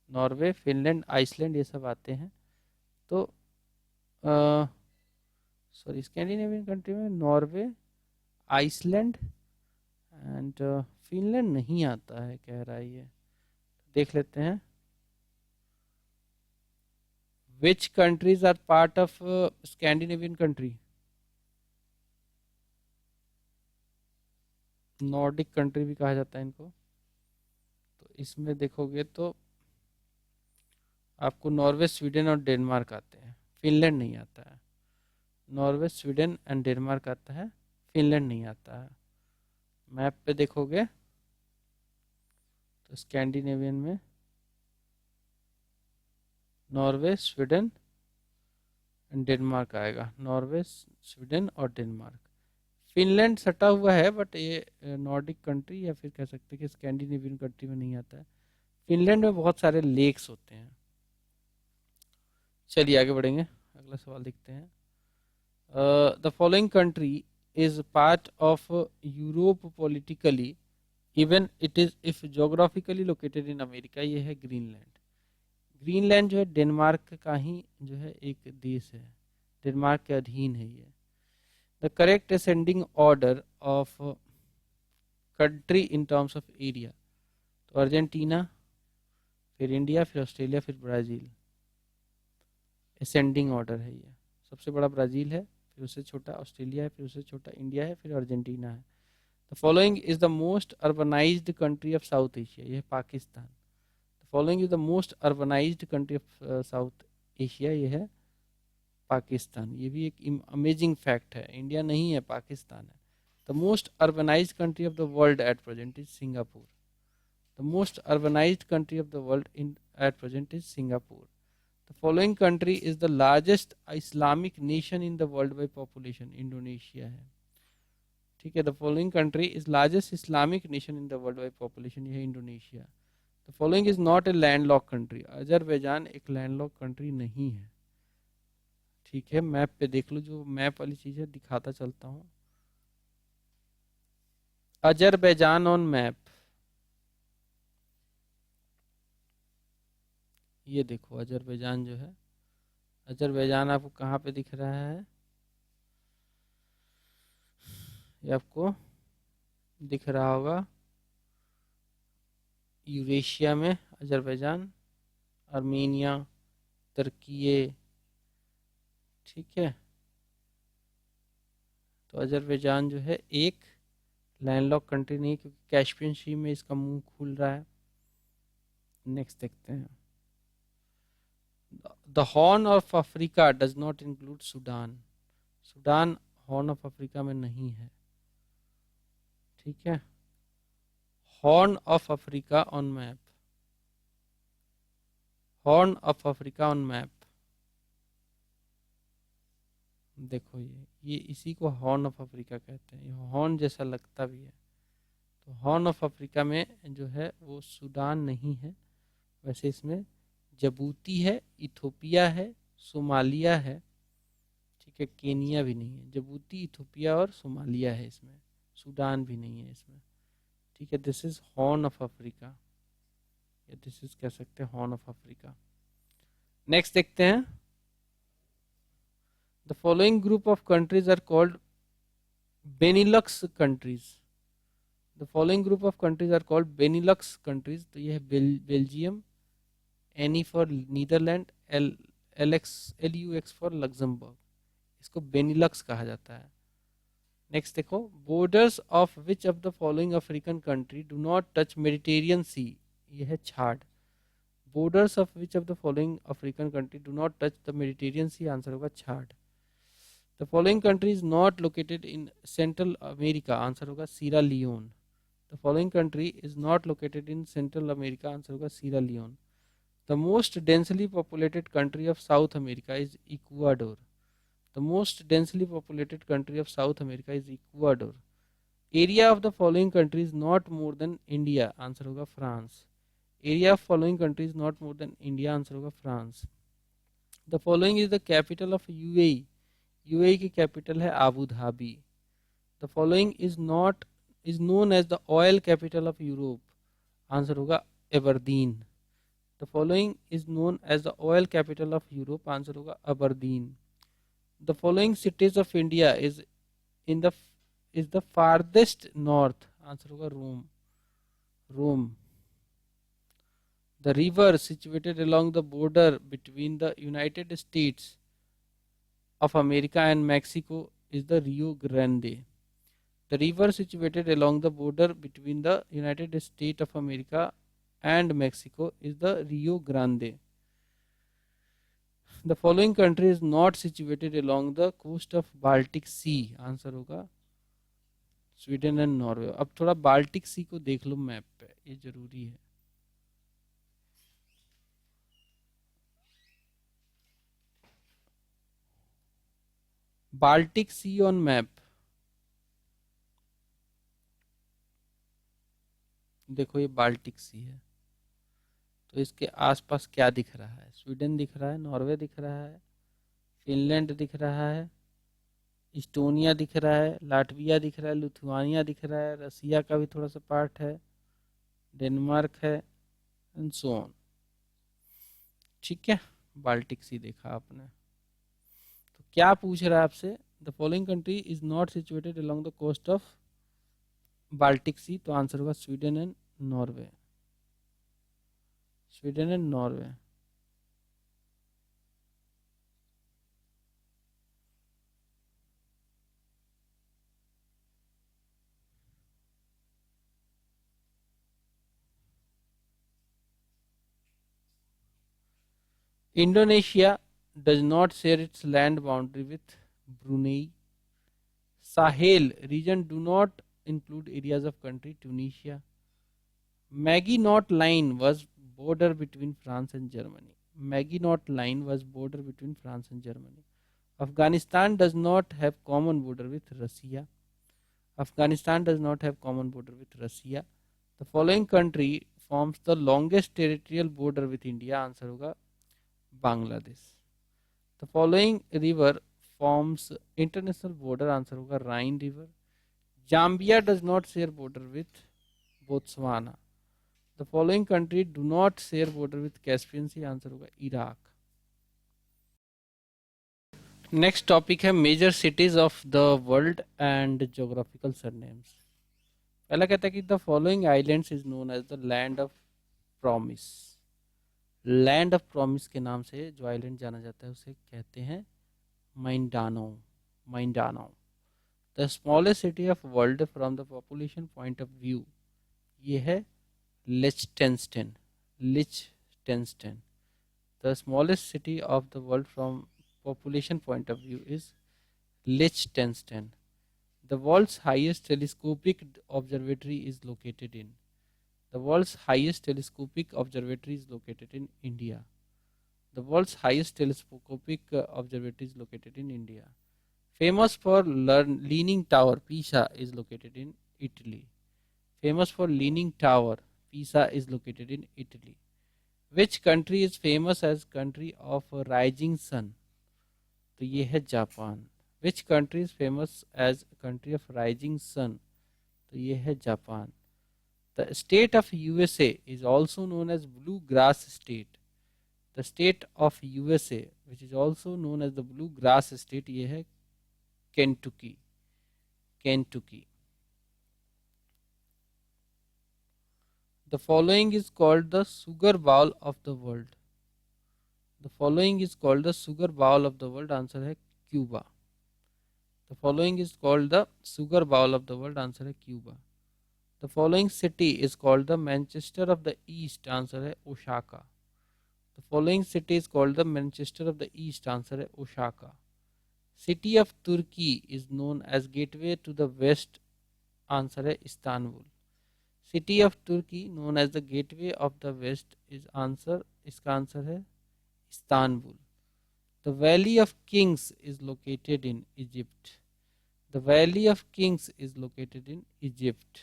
नॉर्वे, फिनलैंड, आइसलैंड ये सब आते हैं। तो सॉरी, स्कैंडिनेवियन कंट्री में नॉर्वे, आइसलैंड एंड फिनलैंड नहीं आता है कह रहा है ये। देख लेते हैं, which countries are part of Scandinavian country, Nordic country भी कहा जाता है इनको। तो इसमें देखोगे तो आपको नॉर्वे, स्वीडन और डेनमार्क आते हैं, फिनलैंड नहीं आता है। नॉर्वे, स्वीडन एंड डेनमार्क आता है, फिनलैंड नहीं आता है। मैप पे देखोगे तो स्कैंडिनेवियन में नॉर्वे, स्वीडन एंड डेनमार्क आएगा, नॉर्वे, स्वीडन और डेनमार्क। फिनलैंड सटा हुआ है बट ये नॉर्डिक कंट्री या फिर कह सकते हैं कि स्कैंडिनेवियन कंट्री में नहीं आता है। फिनलैंड में बहुत सारे लेक्स होते हैं। चलिए आगे बढ़ेंगे, अगला सवाल देखते हैं। The following country is part of Europe politically even it is if geographically located in America, ये है ग्रीनलैंड। ग्रीनलैंड जो है डेनमार्क का ही जो है एक देश है, डेनमार्क के अधीन है ये। The correct ascending order of country in terms of area, तो अर्जेंटीना, फिर इंडिया, फिर ऑस्ट्रेलिया, फिर ब्राज़ील। असेंडिंग ऑर्डर है ये, सबसे बड़ा ब्राज़ील है, फिर उससे छोटा ऑस्ट्रेलिया है, फिर उससे छोटा इंडिया है, फिर अर्जेंटीना है। The following is the most urbanised country of south Asia, ये है Pakistan. The following is the most urbanised country of south Asia, ये है पाकिस्तान। ये भी एक अमेजिंग फैक्ट है, इंडिया नहीं है, पाकिस्तान है। The most urbanised country of the world at present is Singapore, the most urbanised country of the world in at present is Singapore. The following country is the largest Islamic nation in the world by population, Indonesia है। ठीक है, the following country is largest Islamic nation in the world by population, ये है Indonesia. The following is not a landlocked country, Azerbaijan एक landlock country नहीं है। ठीक है, मैप पे देख लो, जो मैप वाली चीज़ है दिखाता चलता हूँ। अजरबैजान ऑन मैप, ये देखो अजरबैजान जो है, अजरबैजान आपको कहाँ पे दिख रहा है, ये आपको दिख रहा होगा यूरेशिया में अजरबैजान, आर्मेनिया, तुर्की। ठीक है, तो अजरबैजान जो है एक लैंडलॉक कंट्री नहीं, क्योंकि कैस्पियन सी में इसका मुंह खुल रहा है। नेक्स्ट देखते हैं, the horn of Africa does not include Sudan, Sudan horn of Africa में नहीं है। ठीक है, horn of Africa on map, horn of Africa on map, देखो ये इसी को हॉर्न ऑफ अफ्रीका कहते हैं, ये हॉर्न जैसा लगता भी है। तो हॉर्न ऑफ अफ्रीका में जो है वो सूडान नहीं है, वैसे इसमें जबूती है, इथोपिया है, सोमालिया है। ठीक है, केनिया भी नहीं है, जबूती, इथोपिया और सोमालिया है इसमें, सूडान भी नहीं है इसमें। ठीक है, this is Horn of Africa, या दिस इज कह सकते हैं हॉर्न ऑफ अफ्रीका। नेक्स्ट देखते हैं, the following group of countries are called Benelux countries, the following group of countries are called Benelux countries. तो ये है Belgium, NE for Netherland, LUX for Luxembourg, इसको Benelux कहा जाता है। नेक्स्ट देखो, borders of which of the following African country do not touch Mediterranean Sea, ये है Chad. Borders of which of the following African country do not touch the Mediterranean C, answer होगा Chad. The following country is not located in central America, answer होगा Sierra Leone. The following country is not located in central America, answer होगा Sierra Leone. The most densely populated country of South America is Ecuador. The most densely populated country of South America is Ecuador. Area of the following country is not more than India, answer होगा France. Area of following country is not more than India, answer होगा France. The following is the capital of UAE. UAE की कैपिटल है Abu Dhabi. The following is known as the oil capital of Europe, answer होगा Aberdeen. The following is known as the oil capital of Europe, answer होगा Aberdeen. The following cities of India in the is the farthest north, answer होगा रोम। रोम। The river situated along the border between the United States of America and Mexico is the Rio Grande. The river situated along the border between the United States of America and Mexico is the Rio Grande. The following country is not situated along the coast of Baltic Sea. Answer होगा Sweden and Norway. अब थोड़ा Baltic सी को देख लो map पे, ये जरूरी है। Baltic C on map देखो, ये बाल्टिक सी है, तो इसके आसपास क्या दिख रहा है? स्वीडन दिख रहा है, नॉर्वे दिख रहा है, फिनलैंड दिख रहा है, इस्टोनिया दिख रहा है, लाटविया दिख रहा है, लिथुआनिया दिख रहा है, रसिया का भी थोड़ा सा पार्ट है, डेनमार्क है, एंड सो ऑन। ठीक है, बाल्टिक सी देखा आपने। तो क्या पूछ रहा है आपसे? The following country is not situated along the coast of Baltic Sea, तो आंसर होगा Sweden and Norway. Sweden and Norway. Indonesia does not share its land boundary with Brunei. Sahel region do not include areas of country Tunisia. Maginot Line was border between France and Germany. Maginot Line was border between France and Germany. Afghanistan does not have common border with Russia. Afghanistan does not have common border with Russia. The following country forms the longest territorial border with India. Answer होगा Bangladesh. The following river forms international border, answer होगा Rhine river. Zambia does not share border with Botswana. The following country do not share border with Caspian Sea, answer होगा Iraq. Next topic है major cities of the world and geographical surnames. पहला कहता है कि the following islands is known as the land of promise. Land of promise के नाम से जो आइलैंड जाना जाता है उसे कहते हैं Mindanao. Mindanao. The smallest city of world from the population point of view, ये है Liechtenstein. Liechtenstein. The smallest city of the world from population point of view is Liechtenstein. The world's highest telescopic observatory is located in. The world's highest telescopic observatory is located in India. The world's highest telescopic observatory is located in India. Famous for leaning tower, Pisa is located in Italy. Famous for leaning tower, Pisa is located in Italy. Which country is famous as country of rising sun? तो ये है Japan. Which country is famous as country of rising sun? तो ये है Japan. The state of USA is also known as blue grass state. The state of USA which is also known as the blue grass state, ये है Kentucky. Kentucky. The following is called the sugar bowl of the world. The following is called the sugar bowl of the world, answer है Cuba. The following is called the sugar bowl of the world, answer है Cuba. The following city is called the Manchester of the East, answer है Osaka. The following city is called the Manchester of the East. Answer है ओशाका. City of Turkey is known as gateway to the West. Answer है Istanbul. City of Turkey known as the gateway of the West is answer. इसका answer है Istanbul. The Valley of Kings is located in Egypt. The Valley of Kings is located in Egypt.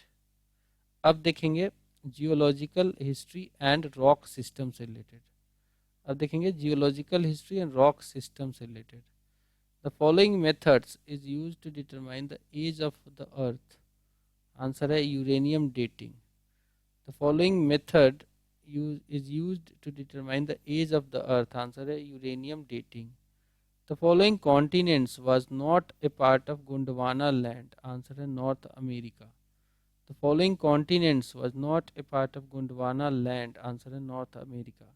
अब देखेंगे geological history and rock system से related. अब देखेंगे geological history and rock system से related. The following methods is use to determine the age of the earth. Answer है uranium dating. The following method is used to determine the age of the earth. Answer है uranium dating. The following continents was not a part of Gondwana land. Answer है North America. The following continents was not a part of Gondwana land. Answer है North America.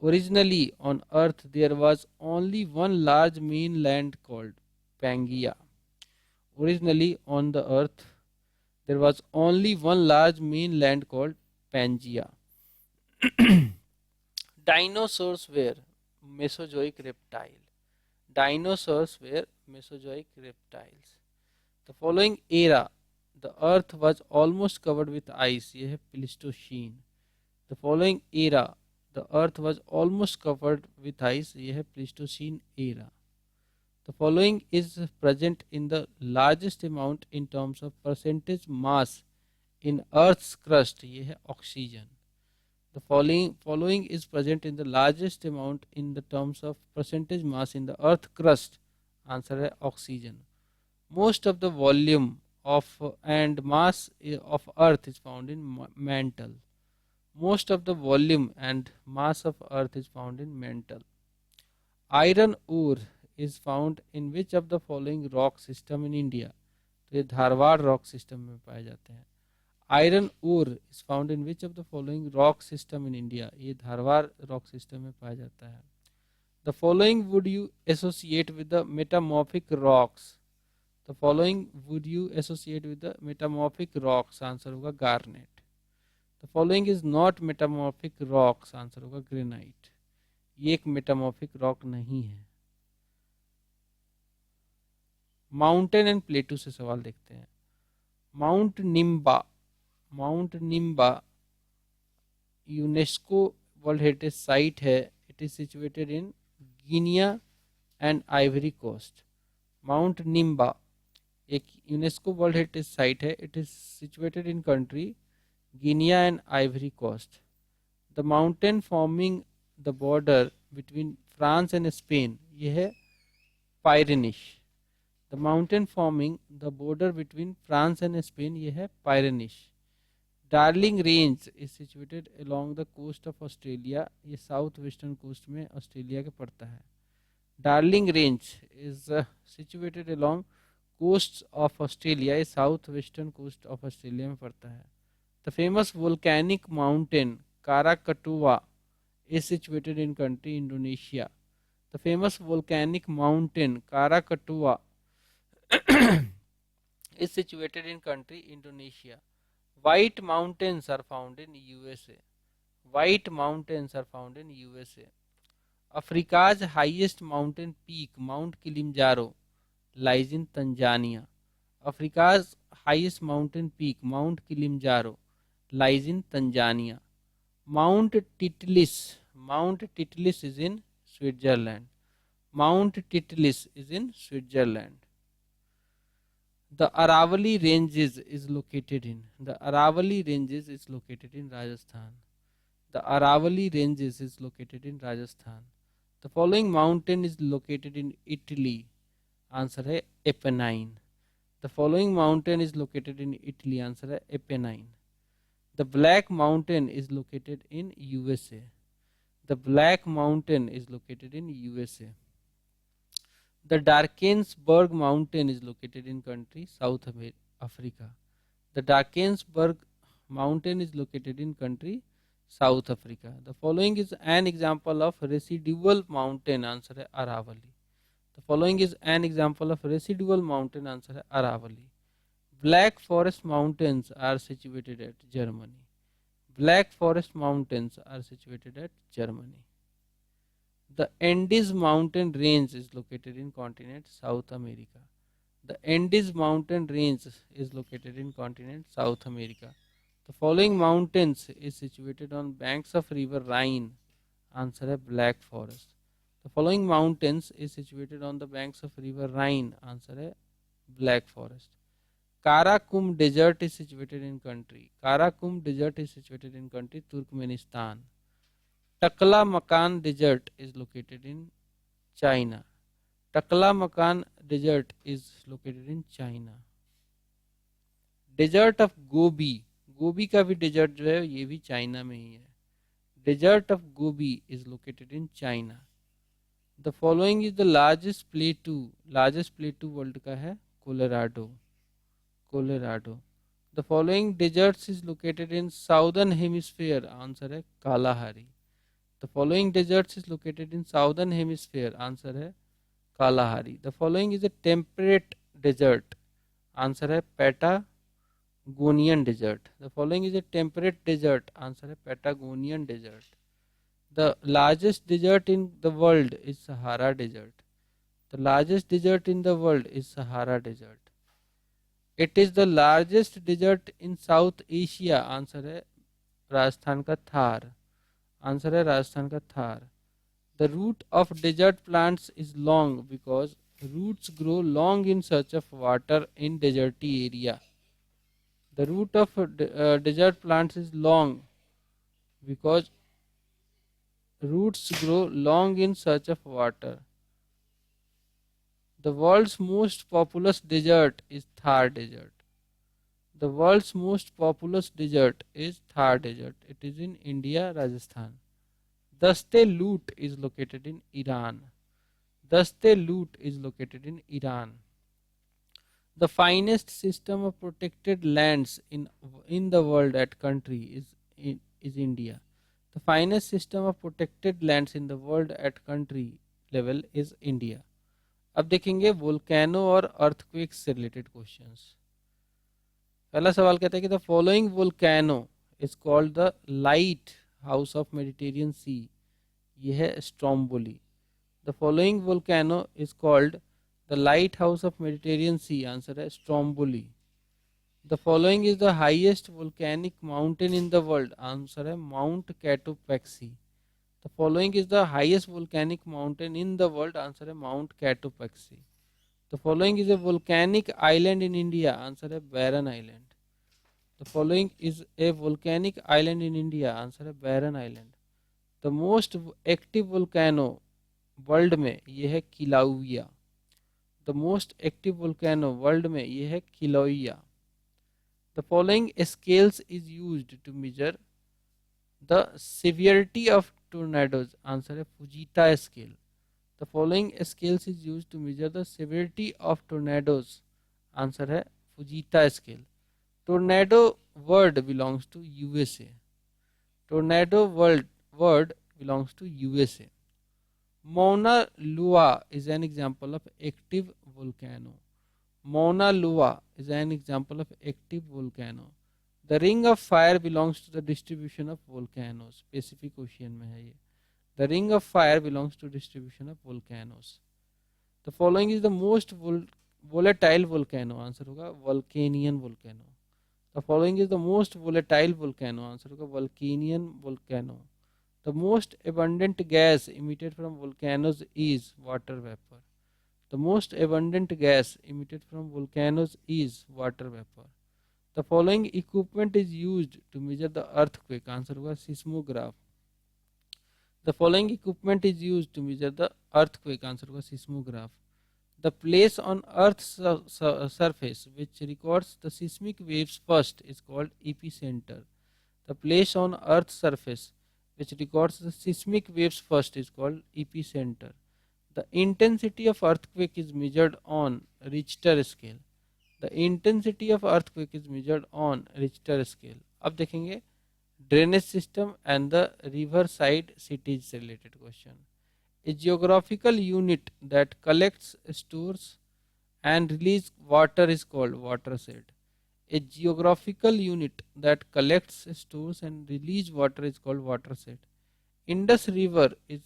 Originally on earth there was only one large mainland called Pangaea. Originally on the earth there was only one large mainland called Pangaea. Dinosaurs were Mesozoic reptile. Dinosaurs were Mesozoic reptiles. The following era, the earth was almost covered with ice. यह है Pleistocene. The following era, the earth was almost covered with ice. यह है Pleistocene era. The following is present in the largest amount in terms of percentage mass in earth's crust. यह है oxygen. The following is present in the largest amount in the terms of percentage mass in the earth crust. Answer है oxygen. Most of the volume of and mass of earth is found in mantle. Most of the volume and mass of earth is found in mantle. Iron ore is found in which of the following rock system in India? तो ये Dharwar rock system में पाए जाते हैं. Iron ore is found in which of the following rock system in India. ये Dharwar rock system में पाया जाता है. The following would you associate with the metamorphic rocks. The following would you associate with the metamorphic rocks. Answer होगा garnet. The following is not metamorphic rocks. Answer होगा granite. ये एक metamorphic rock नहीं है. माउंटेन एंड प्लेटू से सवाल देखते हैं. Mount Nimba. Mount Nimba UNESCO World Heritage site है. It is situated in Guinea and Ivory Coast. Mount Nimba एक यूनेस्को वर्ल्ड हेरिटेज साइट है. It is situated in country Guinea and Ivory Coast. The mountain forming the border between France and Spain. यह है Pyrenees. The mountain forming the border between France and Spain. यह है Pyrenees. Darling Range is situated along the coast of Australia. ये south western coast में Australia के पड़ता है. Darling Range is situated along coast of Australia. ये south western coast of Australia में पड़ता है. The famous volcanic mountain Krakatoa is situated in country Indonesia. The famous volcanic mountain Krakatoa is situated in country Indonesia. White mountains are found in USA. White mountains are found in USA. Africa's highest mountain peak, Mount Kilimanjaro, lies in Tanzania. Africa's highest mountain peak, Mount Kilimanjaro, lies in Tanzania. Mount Titlis is in Switzerland. Mount Titlis is in Switzerland. The Aravalli Ranges is located in. The Aravalli Ranges is located in Rajasthan. The Aravalli Ranges is located in Rajasthan. The following mountain is located in Italy. Answer है Apennine. The following mountain is located in Italy. Answer है Apennine. The Black Mountain is located in USA. The Black Mountain is located in USA. The Drakensberg Mountain is located in country South Africa. The Drakensberg Mountain is located in country South Africa. The following is an example of residual mountain. Answer है Aravalli. The following is an example of residual mountain. Answer है Aravalli. Black Forest Mountains are situated at Germany. Black Forest Mountains are situated at Germany. The Andes mountain range is located in continent South America. The Andes mountain range is located in continent South America. The following mountains is situated on banks of river Rhine. Answer है Black Forest. The following mountains is situated on the banks of river Rhine. Answer है Black Forest. Karakum Desert is situated in country. Karakum Desert is situated in country Turkmenistan. Taklamakan Desert is located in China. Taklamakan Desert is located in China. Desert of Gobi, Gobi का भी desert जो है ये भी China में ही है. Desert of Gobi is located in China. The following is the largest plateau world का है Colorado. Colorado. The following deserts is located in southern hemisphere. Answer है Kalahari. The following deserts is located in southern hemisphere. Answer है Kalahari. The following is a temperate desert. Answer है Patagonian desert. The following is a temperate desert. Answer है Patagonian desert. The largest desert in the world is Sahara Desert. The largest desert in the world is Sahara Desert. It is the largest desert in South Asia. Answer है राजस्थान का Thar. Answer है राजस्थान का Thar. The root of desert plants is long because roots grow long in search of water in deserty area. The root of desert plants is long because roots grow long in search of water. The world's most populous desert is Thar Desert. The world's most populous desert is Thar Desert. It is in India, Rajasthan. Daste Lut is located in Iran. Daste Lut is located in Iran. The finest system of protected lands in the world at country is India. The finest system of protected lands in the world at country level is India. अब देखेंगे volcano और earthquake से related questions. पहला सवाल कहता है कि the following volcano is called the light house of Mediterranean Sea. ये है Stromboli. The following volcano is called the light house of Mediterranean C. Answer है Stromboli. The following is the highest volcanic mountain in the world. Answer है Mount Cotopaxi. The following is the highest volcanic mountain in the world. Answer है Mount Cotopaxi. The following is a volcanic island in India. Answer है Barren Island. The following is a volcanic island in India. Answer है Barren Island. The most active volcano world में ये है Kilauea. The most active volcano world में ये है Kilauea. The following scales is used to measure the severity of tornadoes. Answer है Fujita scale. The following scales is used to measure the severity of tornadoes. Answer है Fujita scale. Tornado word belongs to USA. Tornado word belongs to USA. Mauna Loa is an example of active volcano. Mauna Loa is an example of active volcano. The ring of fire belongs to the distribution of volcanoes. Pacific Ocean में है ये. The ring of fire belongs to distribution of volcanoes. The following is the most volatile volcano. Answer होगा Vulcanian volcano. The following is the most volatile volcano. Answer होगा Vulcanian volcano. The most abundant gas emitted from volcanoes is water vapor. The most abundant gas emitted from volcanoes is water vapor. The following equipment is used to measure the earthquake. Answer होगा seismograph. The following equipment is used to measure the earthquake. Answer होगा seismograph. The place on Earth's surface which records the seismic waves first is called epicenter. The place on Earth's surface which records the seismic waves first is called epicenter. The intensity of earthquake is measured on Richter scale. The intensity of earthquake is measured on Richter scale. अब देखेंगे drainage system and the riverside cities से related question. A geographical unit that collects, stores and releases water is called watershed. A geographical unit that collects, stores and releases water is called watershed. Indus River is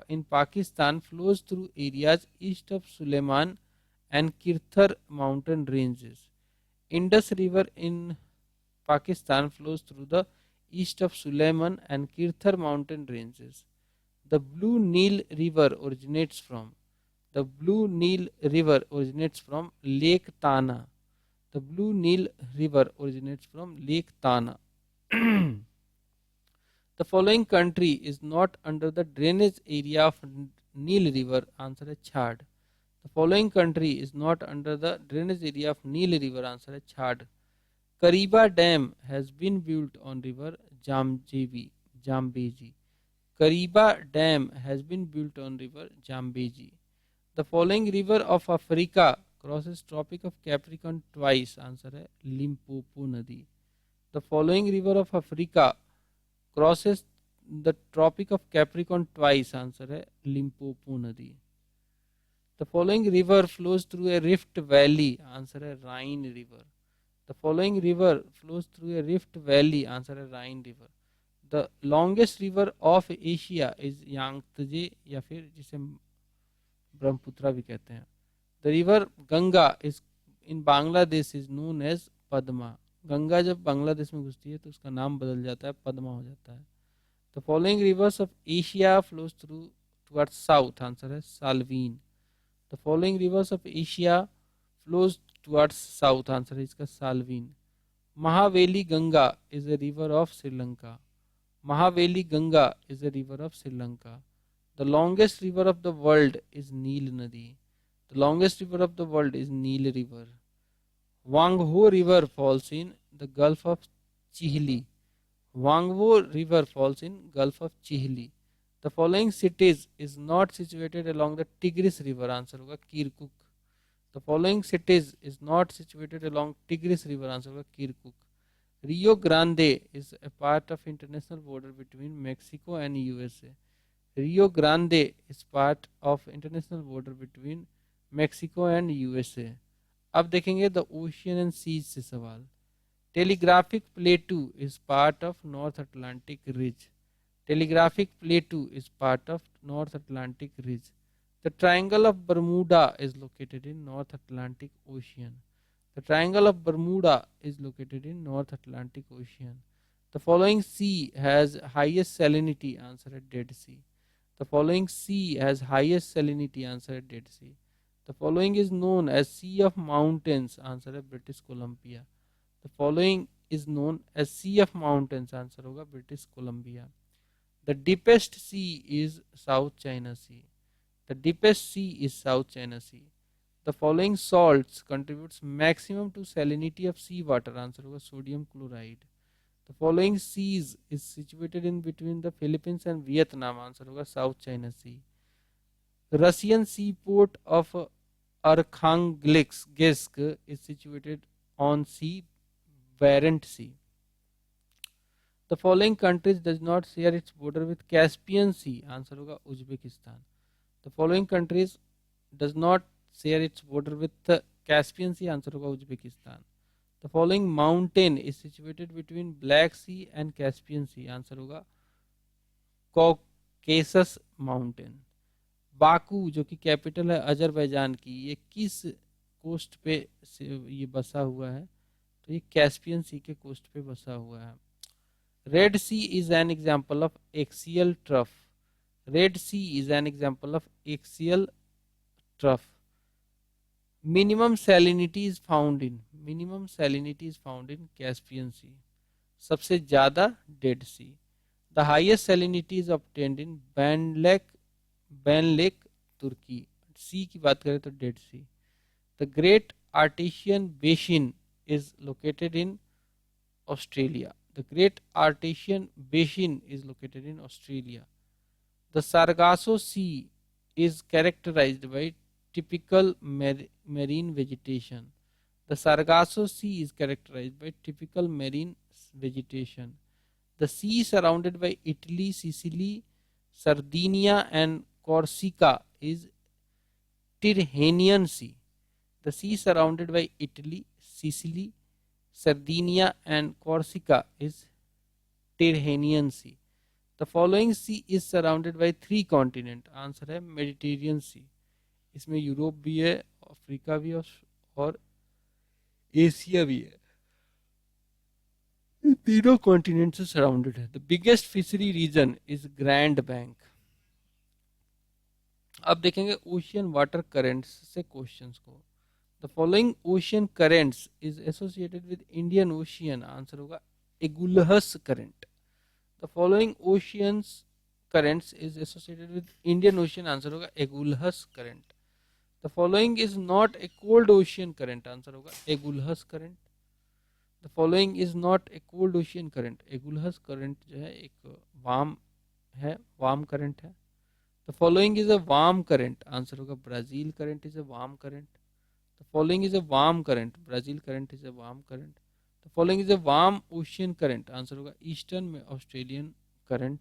in Pakistan flows through areas east of Suleiman and Kirthar mountain ranges. Indus River in Pakistan flows through the east of Suleiman and Kirthar mountain ranges. The Blue Nile River originates from the Blue Nile River originates from Lake Tana. The Blue Nile River originates from Lake Tana. The following country is not under the drainage area of Nile River. Answer is Chad. The following country is not under the drainage area of Nile River. Answer is Chad. Kariba Dam has been built on river Jambezi. Kariba Dam has been built on river Jambezi. The following river of Africa crosses Tropic of Capricorn twice. Answer है Limpopo Nadi. The following river of Africa crosses the Tropic of Capricorn twice. Answer है Limpopo Nadi. The following river flows through a rift valley. Answer है Rhine River. The following river flows through a rift valley. Answer है Rhine River. The longest river of Asia is Yangtze या फिर जिसे ब्रह्मपुत्रा भी कहते हैं. The river Ganga is in Bangladesh is known as Padma. Ganga जब बांग्लादेश में घुसती है तो उसका नाम बदल जाता है, पद्मा हो जाता है. The following rivers of Asia flows through towards south. Answer है Salween. The following rivers of Asia flows towards south. Answer है इसका Salween. Mahaveli Ganga is a river of Sri Lanka. Mahaveli Ganga is a river of Sri Lanka. The longest river of the world is Nile Nadi. The longest river of the world is Nile River. Wangho River falls in the Gulf of Chihli. Wangho River falls in Gulf of Chihli. The following cities is not situated along the Tigris River. Answer होगा Kirkuk. The following cities is not situated along Tigris River. Answer होगा Kirkuk. Rio Grande is a part of international border between Mexico and USA. Rio Grande is part of international border between Mexico and USA. अब देखेंगे the ocean and seas से सवाल. Telegraphic plateau is part of North Atlantic ridge. Telegraphic plateau is part of North Atlantic ridge. The triangle of Bermuda is located in North Atlantic Ocean. The triangle of Bermuda is located in North Atlantic Ocean. The following sea has highest salinity. Answer है Dead Sea. The following sea has highest salinity. Answer है Dead Sea. The following is known as Sea of Mountains. Answer है British Columbia. The following is known as Sea of Mountains. Answer होगा British Columbia. The deepest sea is South China Sea. The deepest sea is South China Sea. The following salts contributes maximum to salinity of sea water. Answer होगा sodium chloride. The following seas is situated in between the Philippines and Vietnam. Answer होगा South China Sea. Russian seaport of Arkhangelsk is situated on Sea Barents Sea. The following countries does not share its border with Caspian Sea. Answer होगा Uzbekistan. The following countries does not share its border with the Caspian Sea. Answer होगा Uzbekistan. The following mountain is situated between Black Sea and Caspian Sea. Answer होगा Caucasus Mountain. Baku जो कि capital है Azerbaijan की, ये किस coast पे ये बसा हुआ है? तो ये कैस्पियन सी के कोस्ट पे बसा हुआ है. Red Sea is an example of axial trough. Red Sea is an example of axial trough. Minimum salinity is found in Caspian Sea. सबसे ज्यादा Dead Sea. The highest salinity is obtained in Van Lake Turkey. Sea की बात करें तो Dead Sea. The Great Artesian Basin is located in Australia. The Great Artesian Basin is located in Australia. The Sargasso Sea is characterized by typical marine vegetation. The Sargasso Sea is characterized by typical marine vegetation. The sea surrounded by Italy, Sicily, Sardinia and Corsica is Tyrrhenian Sea. The sea surrounded by Italy, Sicily, Sardinia and Corsica is Tyrrhenian Sea. The following sea is surrounded by three continent, answer है Mediterranean sea. इसमें Europe भी है, Africa भी है और Asia भी है। ये तीनों कॉन्टिनेंट से सराउंडेड है। The biggest fishery region is Grand Bank. अब देखेंगे ओशियन वाटर करेंट्स से क्वेश्चंस को। The following ocean currents is associated with Indian Ocean, answer होगा Agulhas current. The following oceans currents is associated with Indian Ocean, answer होगा Agulhas current. The following is not a cold ocean current, answer होगा Agulhas current. The following is not a cold ocean current, Agulhas current जो है एक warm है, warm current है। The following is a warm current, answer होगा Brazil current is a warm current. The following is a warm current, Brazil current is a warm current. The following is a warm ocean current, answer होगा eastern में Australian current.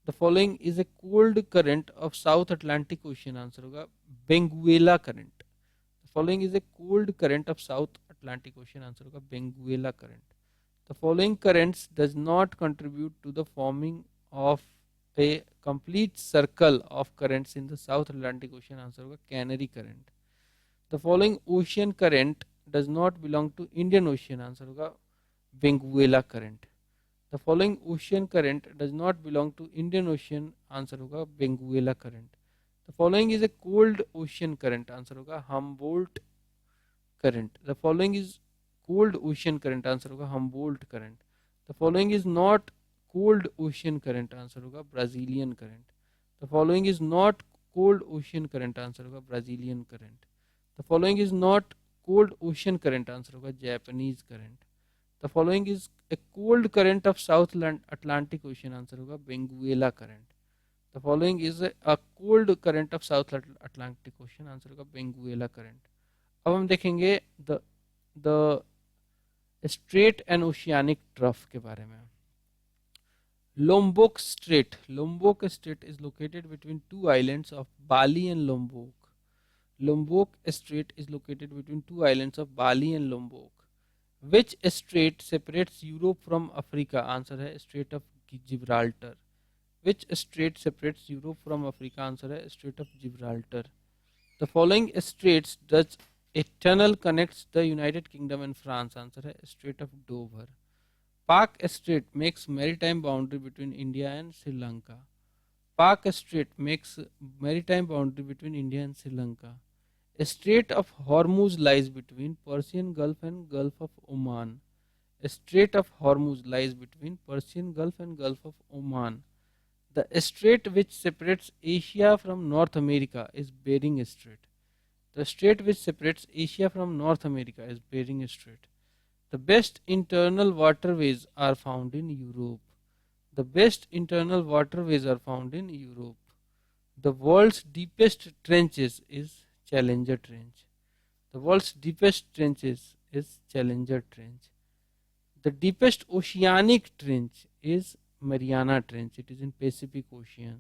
The following is a cold current of South Atlantic Ocean, answer होगा Benguela current. The following is a cold current of South Atlantic Ocean, answer होगा Benguela current. The following currents does not contribute to the forming of a complete circle of currents in the South Atlantic Ocean, answer होगा Canary current. The following ocean current does not belong to Indian Ocean, answer होगा Benguela current. The following ocean current does not belong to Indian Ocean, answer होगा Benguela current. The following is a cold ocean current, answer होगा Humboldt current. The following is cold ocean current, answer होगा Humboldt current. The following is not cold ocean current, answer होगा Brazilian current. The following is not cold ocean current, answer होगा Brazilian current. The following is not cold ocean current, answer होगा Japanese current. The following is a cold current of South Atlantic Ocean, answer होगा Benguela current. The following is a cold current of South Atlantic Ocean, answer होगा Benguela current. अब हम देखेंगे the the straight and oceanic trough के बारे में। Lombok straight, Lombok straight is located between two islands of Bali and Lombok. Lombok Strait is located between two islands of Bali and Lombok. Which strait separates Europe from Africa? Answer है Strait of Gibraltar. Which strait separates Europe from Africa? Answer है Strait of Gibraltar. The following straits does a tunnel connects the United Kingdom and France? Answer है Strait of Dover. Pak Strait makes maritime boundary between India and Sri Lanka. Pak Strait makes maritime boundary between India and Sri Lanka. Strait of Hormuz lies between Persian Gulf and Gulf of Oman. Strait of Hormuz lies between Persian Gulf and Gulf of Oman. The strait which separates Asia from North America is Bering Strait. The strait which separates Asia from North America is Bering Strait. The best internal waterways are found in Europe. The best internal waterways are found in Europe. The world's deepest trenches is Challenger Trench. The world's deepest trenches is Challenger Trench. The deepest oceanic trench is Mariana Trench. It is in Pacific Ocean.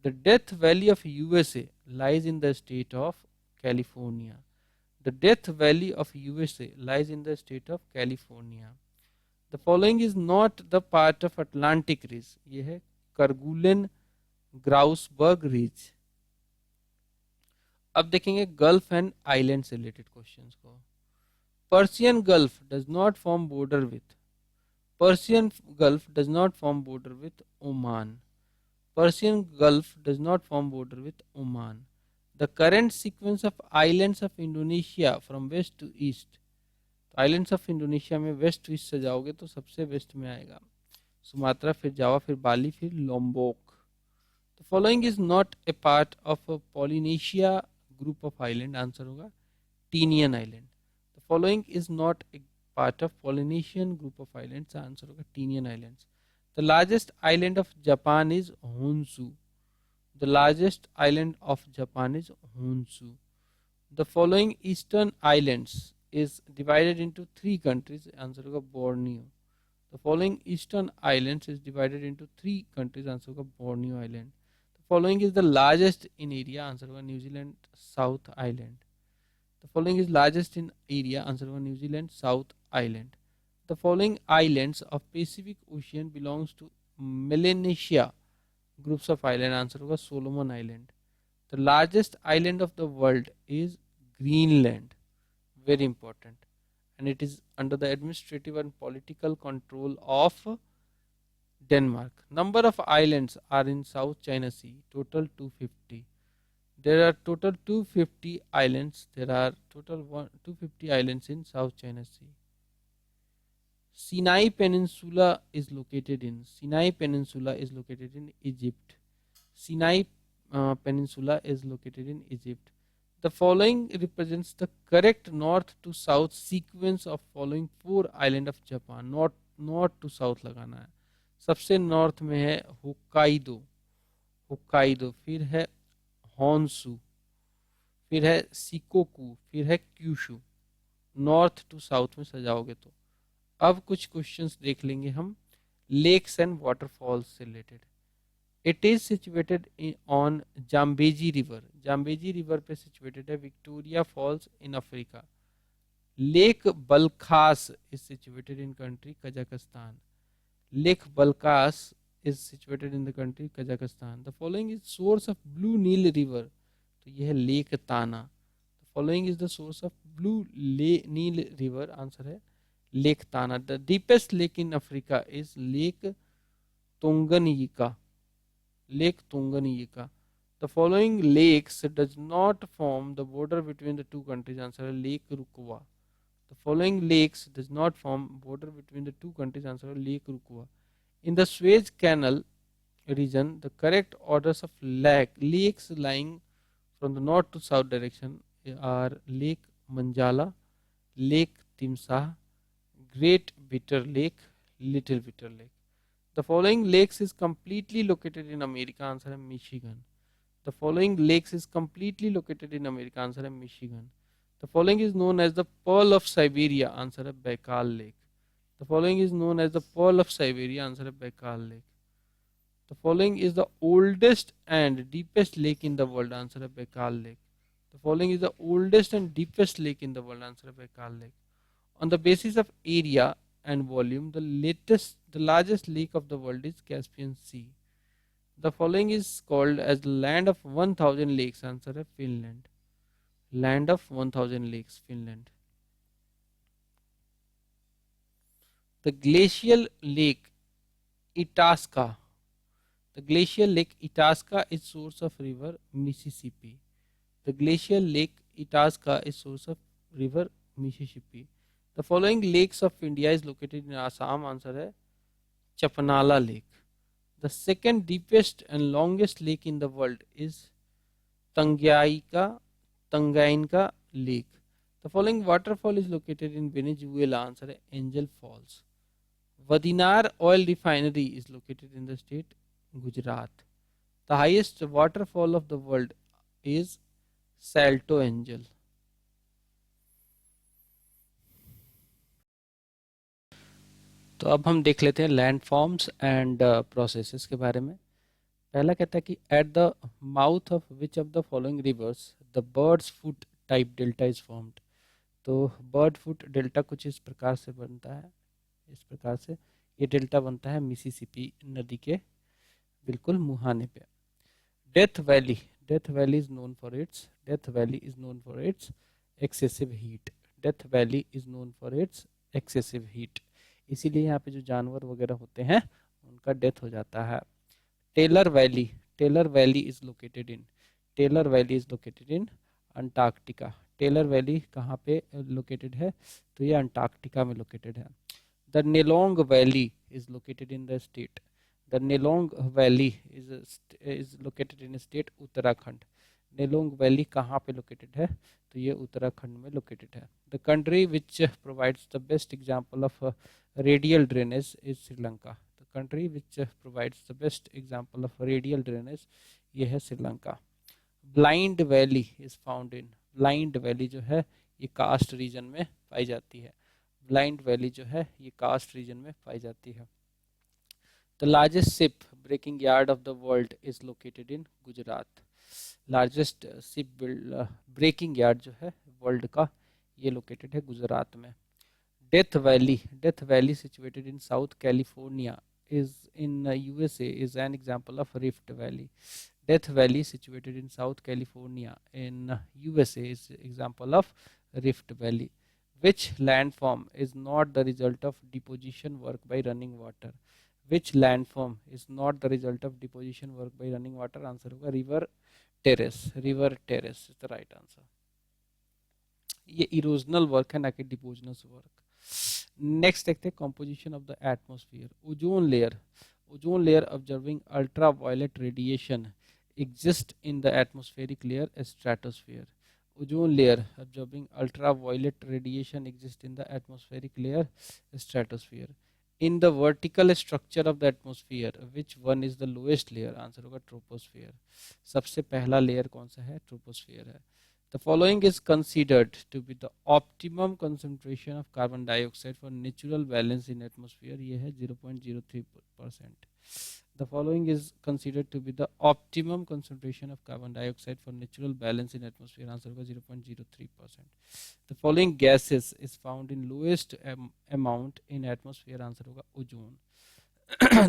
The Death Valley of USA lies in the state of California. The Death Valley of USA lies in the state of California. The following is not the part of Atlantic Ridge. ये है करगुलन ग्राउसबर्ग ridge. अब देखेंगे gulf and island से related questions को। Persian gulf does not form border with, Persian gulf does not form border with Oman. Persian gulf does not form border with Oman. The current sequence of islands of Indonesia from west to east. Islands of Indonesia में west to east से जाओगे तो सबसे waste में आएगा Sumatra, फिर जावा, फिर Bali, फिर Lombok. The following is not a part of Polynesia group of island, answer होगा Tinian island. The following is not a part of Polynesian group of islands, answer होगा Tinian islands. The largest island of Japan is Honshu. The largest island of Japan is Honshu. The following eastern islands is divided into three countries, answer होगा Borneo. The following eastern islands is divided into three countries, answer होगा Borneo Island. The following is the largest in area, answer होगा New Zealand South Island. The following is largest in area, answer होगा New Zealand South Island. The following islands of Pacific Ocean belongs to Melanesia groups of island, answer होगा Solomon island. The largest island of the world is Greenland, very important, and it is under the administrative and political control of Denmark. Number of islands are in South China Sea, total 250. There are total 250 islands. There are total 250 islands in South China Sea. Sinai Peninsula is located in Egypt. Sinai Peninsula is located in Egypt. The following represents the correct north to south sequence of following four island of Japan. North to south लगाना है। सबसे north में है Hokkaido, फिर है हॉन्सू, फिर है Shikoku, फिर है क्यूशू। नॉर्थ टू साउथ में सजाओगे तो। अब कुछ क्वेश्चंस देख लेंगे हम लेक्स एंड वाटरफॉल्स से related. It is situated on Zambezi river, Zambezi river पे सिचुएटेड है Victoria Falls in Africa. Lake Balkhash is situated in country Kazakhstan, lake Balkhash is situated in the country Kazakhstan. The following is source of Blue Nile River, तो यह है lake ताना। The following is the source of Blue Nile River, answer है lake ताना। The deepest lake in Africa is Lake Tanganyika, Lake Tanganyika। The following lakes does not form the border between the two countries, answer है lake रुकवा। The following lakes does not form border between the two countries, answer है lake रुकवा। In the Suez Canal region, the correct orders of lakes lying from the north to south direction are Lake Manjala, Lake Timsah, Great Bitter Lake, Little Bitter Lake. The following lakes is completely located in America, answer है Michigan. The following lakes is completely located in America, answer है Michigan. The following is known as the Pearl of Siberia, answer है Baikal Lake. The following is known as the Pearl of Siberia, answer है Baikal Lake. The following is the oldest and deepest lake in the world, answer है Baikal Lake. The following is the oldest and deepest lake in the world, answer है Baikal Lake. On the basis of area and volume, the largest lake of the world is Caspian Sea. The following is called as the land of 1000 lakes, answer है Finland. Land of 1000 lakes, Finland. The glacial lake Itasca. The glacial lake Itasca is source of river Mississippi. The glacial lake Itasca is source of river Mississippi. The following lakes of India is located in Assam, answer है Chapanala Lake. The second deepest and longest lake in the world is Tanganyika Lake. The following waterfall is located in Venezuela, answer है Angel Falls. Vadinar oil refinery is located in the state Gujarat. The highest waterfall of the world is Salto Angel. तो अब हम देख लेते हैं land forms and processes के बारे में। पहला कहता है कि at the mouth of which of the following rivers the birds foot type delta is formed. तो बर्ड फुट डेल्टा कुछ इस प्रकार से बनता है, इस प्रकार से ये डेल्टा बनता है मिसिसिपी नदी के बिल्कुल मुहाने पे। Death valley is known for it's excessive heat. Death valley is known for it's excessive heat, इसीलिए यहाँ पे जो जानवर वगैरह होते हैं उनका डेथ हो जाता है। Taylor valley is located in Antarctica. Taylor valley कहाँ पे लोकेटेड है, तो ये अंटार्कटिका में लोकेटेड है। The Nelong valley is located in the state Uttarakhand. Nelong valley कहाँ पे लोकेटेड है, तो ये उत्तराखंड में लोकेटेड है। The country which provides the best example of radial drainage is Sri Lanka. The country which provides the best example of radial drainage, ये है Sri Lanka. Blind valley is found in, blind valley जो है ये कास्ट रीजन में पाई जाती है। ब्लाइंड वैली जो है ये कास्ट रीजन में पाई जाती है। The largest ship breaking yard of the world is located in Gujarat. Largest ship breaking yard जो है वर्ल्ड का, ये लोकेटेड है गुजरात में। Death valley situated in south California is in USA is an example of Rift Valley. Death Valley, situated in South California in USA, is example of Rift Valley. Which landform is not the result of deposition work by running water? Which landform is not the result of deposition work by running water? Answer होगा river terrace. River terrace is the right answer. ये erosional work है ना कि depositional work. Next देखते हैं composition of the atmosphere. Ozone layer observing ultraviolet radiation exist in the atmospheric layer stratosphere. Ozone layer absorbing ultraviolet radiation exists in the atmospheric layer stratosphere. In the vertical structure of the atmosphere, which one is the lowest layer? Answer होगा troposphere. सबसे पहला layer कौन सा है? troposphere है. The following is considered to be the optimum concentration of carbon dioxide for natural balance in atmosphere. ये है 0.03%. The following is considered to be the optimum concentration of carbon dioxide for natural balance in atmosphere. Answer होगा 0.03%. The following gases is found in lowest amount in atmosphere. Answer होगा ozone.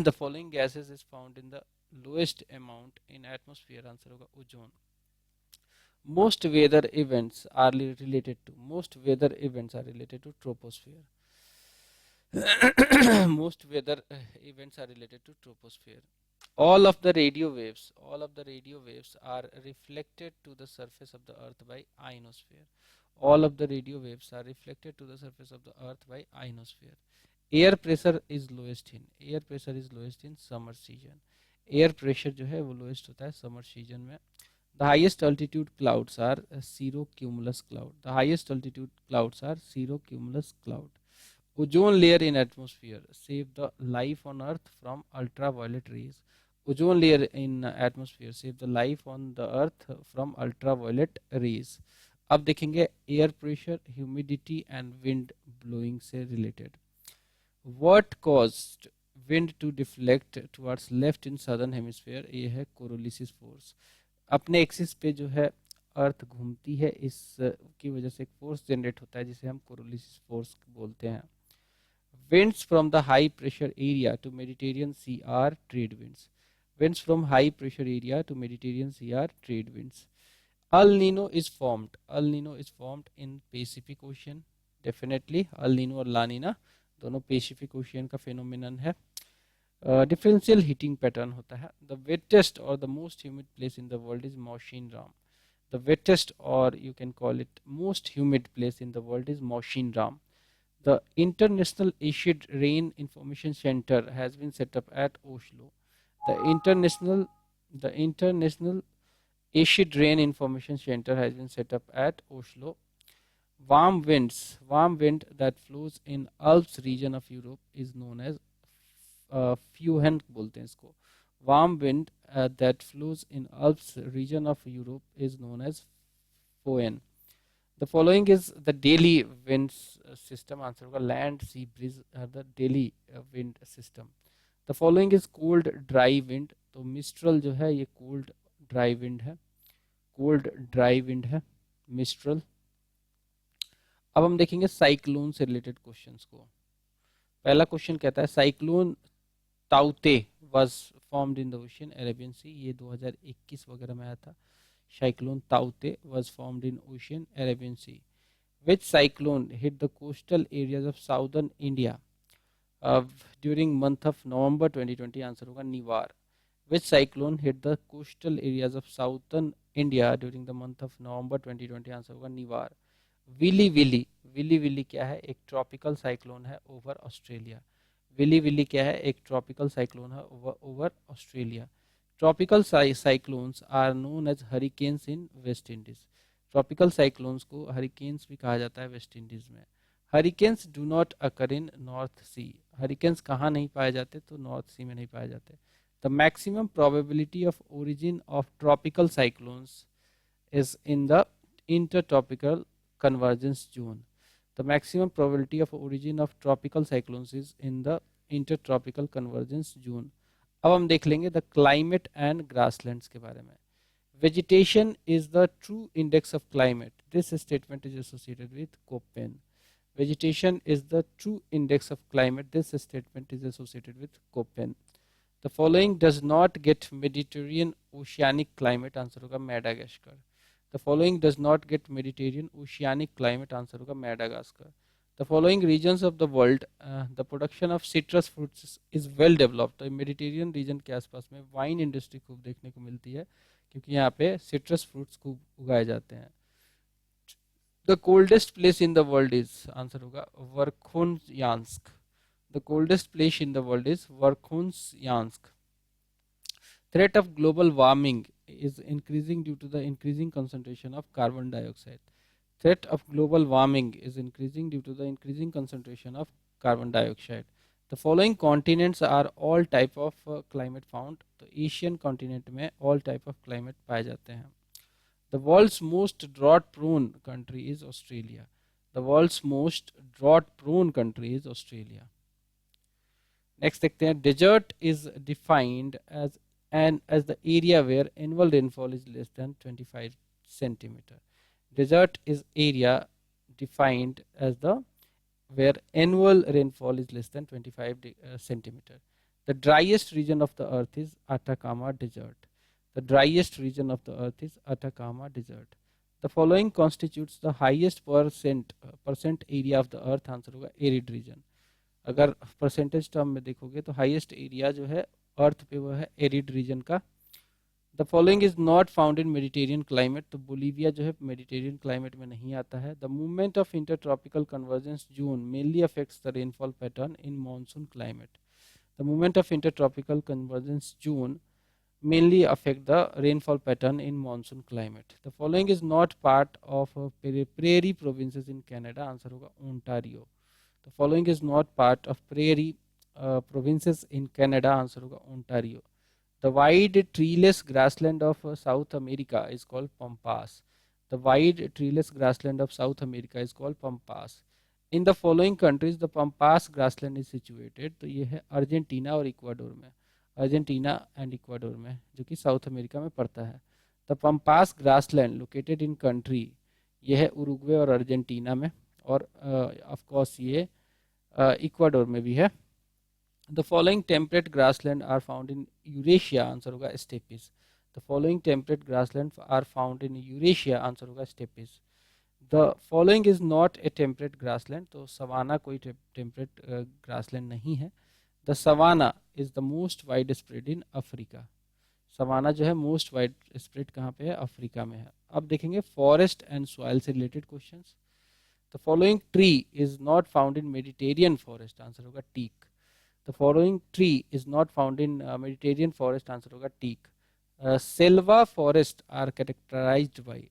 The following gases is found in the lowest amount in atmosphere. Answer होगा ozone. Most weather events are related to troposphere. Most weather events are related to troposphere. All of the radio waves are reflected to the surface of the earth by ionosphere. All of the radio waves are reflected to the surface of the earth by ionosphere. Air pressure is lowest in summer season. Air pressure जो है वो lowest होता है summer season में. The highest altitude clouds are cirrocumulus cloud. The highest altitude clouds are cirrocumulus cloud. Ozone layer in atmosphere save the life on earth from ultraviolet rays. Ozone layer in atmosphere save the life on the earth from ultraviolet rays. अब देखेंगे air pressure, humidity and wind blowing से related. What caused wind to deflect towards left in southern hemisphere? ये है कोरोलिसिस force. अपने axis पे जो है अर्थ घूमती है, इस की वजह से एक फोर्स जनरेट होता है जिसे हम कोरोलिसिस फोर्स बोलते हैं. Winds from the high pressure area to Mediterranean Sea are trade winds. Winds from high pressure area to Mediterranean Sea are trade winds. El Nino is formed. El Nino is formed in Pacific Ocean. Definitely El Nino और La Nina दोनों Pacific Ocean का phenomenon है. Differential heating pattern होता है. The wettest or the most humid place in the world is Moshin Ram. The wettest or you can call it most humid place in the world is Moshin Ram. The International Acid Rain Information Center has been set up at Oslo. The International Acid Rain Information Center has been set up at Oslo. Warm wind that flows in Alps region of Europe is known as फ्यूहन बोलते हैं इसको. Warm wind that flows in Alps region of Europe is known as Foehn. The following is the daily wind system. Answer होगा land, sea, breeze the daily wind system. The following is cold dry wind. तो mistral जो है ये cold dry wind है. Mistral. अब हम देखेंगे cyclone से रिलेटेड क्वेश्चंस को. पहला क्वेश्चन कहता है साइक्लोन ताउते was formed in the ocean Arabian Sea. ये 2021 वगैरह में आया था. साइक्लोन ताउते was formed in ocean Arabian Sea. Which cyclone hit the coastal areas of southern India during month of November 2020? Answer होगा Nivar. Which cyclone hit the coastal areas of southern India during the month of November 2020? Answer होगा Nivar. Willy willy क्या है? एक tropical cyclone है over Australia. Willy क्या है? एक tropical cyclone है over Australia. Tropical cyclones are known as hurricanes in West Indies. Tropical cyclones को हरिकेन्स भी कहा जाता है वेस्ट इंडीज में. Hurricanes do not occur in North Sea. Hurricanes कहाँ नहीं पाए जाते? तो नॉर्थ सी में नहीं पाए जाते. The maximum probability of origin of tropical cyclones is in the intertropical convergence zone. The maximum probability of origin of tropical cyclones is in the intertropical convergence zone. अब हम देख लेंगे the climate and grasslands के बारे में. Vegetation is the true index of climate. This statement is associated with Köppen. Vegetation is the true index of climate. This statement is associated with Köppen. The following does not get Mediterranean oceanic climate. Answer होगा Madagascar. The following does not get Mediterranean oceanic climate. Answer होगा Madagascar. The following regions of the world, the production of citrus fruits is well developed. तो Mediterranean reason के आसपास में wine industry खूब देखने को मिलती है क्योंकि यहाँ पे सिट्रस फ्रूट्स खूब उगाए जाते हैं. The coldest place in the world is, answer होगा Verkhoyansk. The coldest place in the world is Verkhoyansk. Threat of global warming is increasing due to the increasing concentration of carbon dioxide. Threat of global warming is increasing due to the increasing concentration of carbon dioxide. The following continents are all type of climate found. तो Asian continent में all type of climate पाए जाते हैं. The world's most drought prone country is Australia. The world's most drought prone country is Australia. Next देखते हैं. Desert is defined as the area where annual rainfall is less than 25 centimeter. Desert is area defined as the where annual rainfall is less than 25 centimeter. The driest region of the earth is Atacama Desert. The driest region of the earth is Atacama Desert. The following constitutes the highest percent area of the earth. Answer होगा arid region. अगर percentage term में देखोगे तो highest area जो है अर्थ पे वो है एरिड रीजन का. The following is not found in Mediterranean climate. तो बोलीविया जो है मेडिटेरियन क्लाइमेट में नहीं आता है. The movement of intertropical convergence June mainly affects the rainfall pattern in monsoon climate. The movement of intertropical convergence June mainly affect the rainfall pattern in monsoon climate. The following is not part of prairie provinces in Canada. Answer होगा Ontario. The following is not part of prairie provinces in Canada. Answer होगा Ontario. The wide treeless grassland of South America is called Pampas. The wide treeless grassland of South America is called Pampas. In the following countries the Pampas grassland is situated. तो ये है Argentina और Ecuador में. Argentina and Ecuador में जो कि south America में पड़ता है. The Pampas grassland located in country, ये है उरुग्वे और अर्जेंटीना में, और ऑफ कोर्स ये इक्वाडोर में भी है. The following temperate grassland are found in Eurasia. Answer होगा steppes. The following temperate grassland are found in Eurasia. Answer होगा steppes. The following is not a temperate grassland. तो savanna कोई temperate grassland नहीं है. The savanna is the most wide spread in Africa. Savanna जो है most wide spread कहाँ पे है? अफ्रीका में है. अब देखेंगे फॉरेस्ट एंड सॉइल से related questions. The following tree is not found in Mediterranean forest. Answer होगा teak. The following tree is not found in Mediterranean forest. Answer होगा teak. Selva forest are characterized by,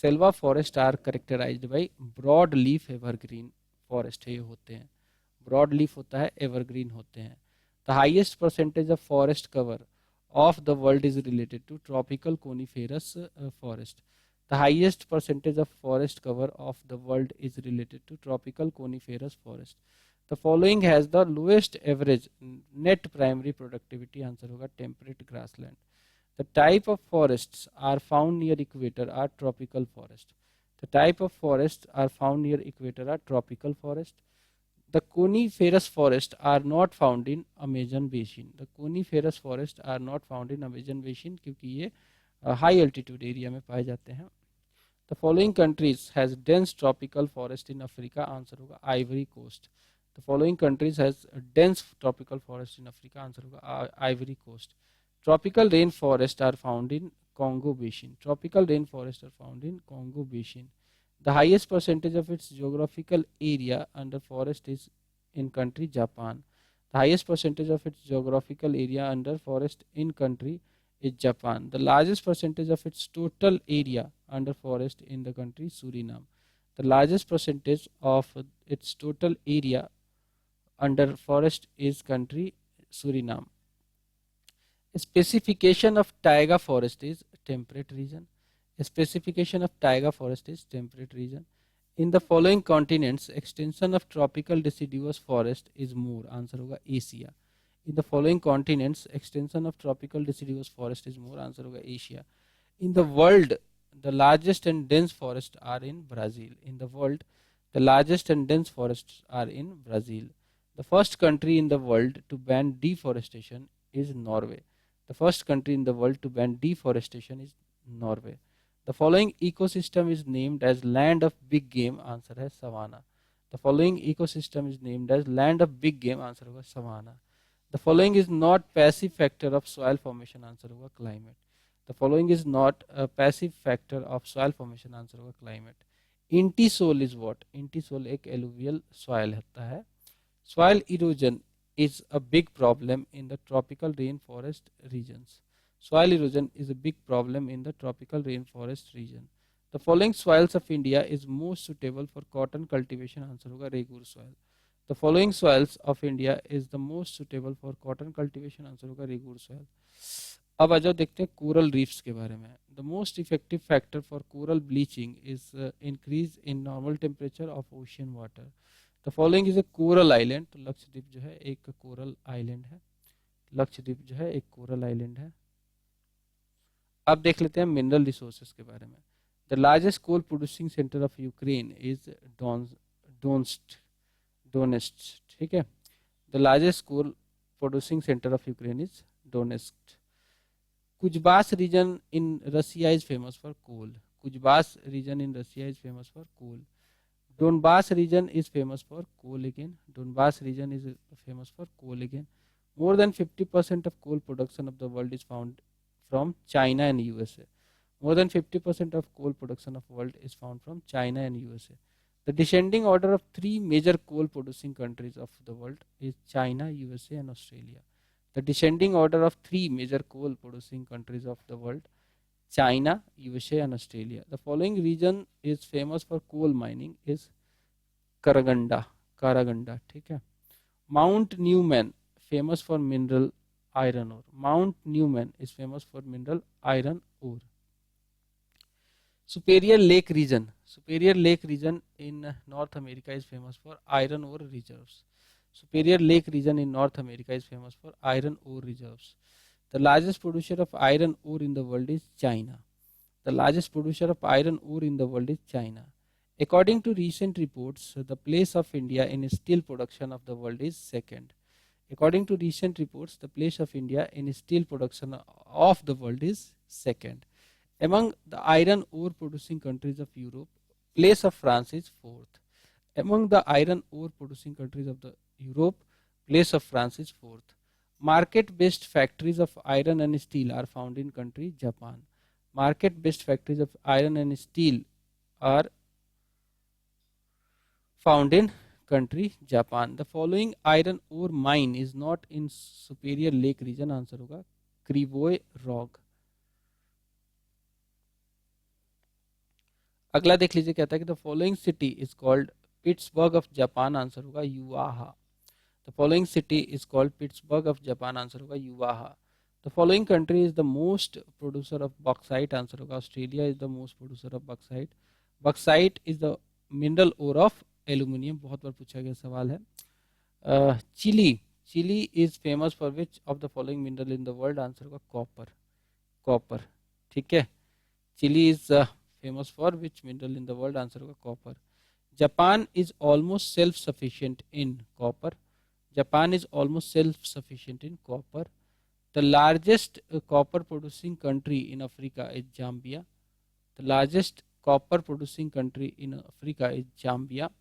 selva forest are characterized by broad leaf evergreen forest. ये होते हैं broad leaf होता है, evergreen होते हैं. The highest percentage of forest cover of the world is related to tropical coniferous forest. The highest percentage of forest cover of the world is related to tropical coniferous forest. The following has the lowest average net primary productivity. Answer होगा temperate grassland. The type of forests are found near equator are tropical forest. The type of forests are found near equator are tropical forest. The coniferous forests are not found in Amazon basin. The coniferous forests are not found in Amazon basin क्योंकि ये high altitude area में पाए जाते हैं. The following countries has dense tropical forest in Africa. Answer होगा Ivory Coast. The following countries has dense tropical forest in Africa. Answer होगा Ivory Coast. Tropical rainforests are found in Congo basin. Tropical rainforests are found in Congo basin. The highest percentage of its geographical area under forest is in country Japan. The highest percentage of its geographical area under forest in country is Japan. The largest percentage of its total area under forest in the country Suriname. The largest percentage of its total area under forest is country Suriname. Specification of taiga forest is temperate region. Specification of taiga forest is temperate region. In the following continents, extension of tropical deciduous forest is more. Answer होगा Asia. In the following continents, extension of tropical deciduous forest is more. Answer होगा Asia. In the world, the largest and dense forests are in Brazil. In the world, The largest and dense forests are in Brazil. The first country in the world to ban deforestation is Norway. The first country in the world to ban deforestation is Norway. The following ecosystem is named as land of big game. Answer है savanna. The following ecosystem is named as land of big game. Answer होगा savanna. The following is not passive factor of soil formation. Answer होगा climate. The following is not a passive factor of soil formation. Answer होगा climate. Entisol is what? Entisol एक alluvial soil होता है. Soil erosion is a big problem in the tropical rainforest regions. Soil erosion is a big problem in the tropical rainforest region. The following soils of India is most suitable for cotton cultivation. Answer होगा regur soil. The following soils of India is the most suitable for cotton cultivation. Answer होगा regur soil. अब आ जाओ देखते हैं coral reefs के बारे में. The most effective factor for coral bleaching is increase in normal temperature of ocean water. The following is A coral island. तो लक्षद्वीप जो है एक कोरल आइलैंड है. लक्षद्वीप जो है एक कोरल आइलैंड है. अब देख लेते हैं मिनरल रिसोर्सेज के बारे में. The largest coal producing centre of Ukraine is Donetsk. ठीक है. The largest coal producing centre of Ukraine is Donetsk. Kuzbas region in Russia is famous for coal. Kuzbas region in Russia is famous for coal. Donbass region is famous for coal again. Donbass region is famous for coal again. More than 50% of coal production of the world is found from China and USA. More than 50% of coal production of world is found from China and USA. The descending order of three major coal producing countries of the world is China, USA and Australia. The descending order of three major coal producing countries of the world: China, USA and Australia. The following region is famous for coal mining is Karaganda. ठीक है. Mount Newman famous for mineral iron ore. Mount Newman is famous for mineral iron ore. Superior Lake region. Superior Lake region in North America is famous for iron ore reserves. Superior Lake region in North America is famous for iron ore reserves. The largest producer of iron ore in the world is China. The largest producer of iron ore in the world is China. According to recent reports, the place of India in steel production of the world is second. According to recent reports, the place of India in steel production of the world is second. Among the iron ore producing countries of Europe, place of France is fourth. Among the iron ore producing countries of the Europe, place of France is fourth. Market-based factories of iron and steel are found in country Japan. Market-based factories of iron and steel are found in country Japan. The following iron ore mine is not in Superior Lake region. Answer होगा Krivoy Rog. अगला देख लीजिए कहता है कि the following city is called Pittsburgh of Japan. Answer होगा Yawata. The following city is called Pittsburgh of Japan. Answer होगा Yawata. The following country is the most producer of bauxite. Answer होगा Australia is the most producer of bauxite. Bauxite is the mineral ore of aluminium. बहुत बार पूछा गया सवाल है. Chile is famous for which of the following mineral in the world. Answer होगा copper. ठीक है. Chile is famous for which mineral in the world. Answer होगा copper. Japan is almost self-sufficient in copper. Japan is almost self-sufficient in copper. The largest copper producing country in Africa is Zambia. The largest copper producing country in Africa is Zambia.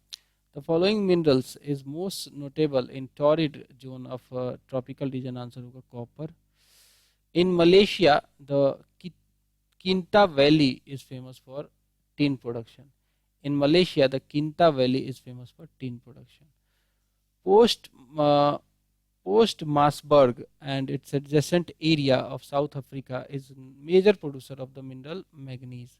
The following minerals is most notable in torrid zone of tropical region. Answer होगा copper. In Malaysia, the Kinta Valley is famous for tin production. In Malaysia, the Kinta Valley is famous for tin production. Postmasburg and its adjacent area of South Africa is major producer of the mineral manganese.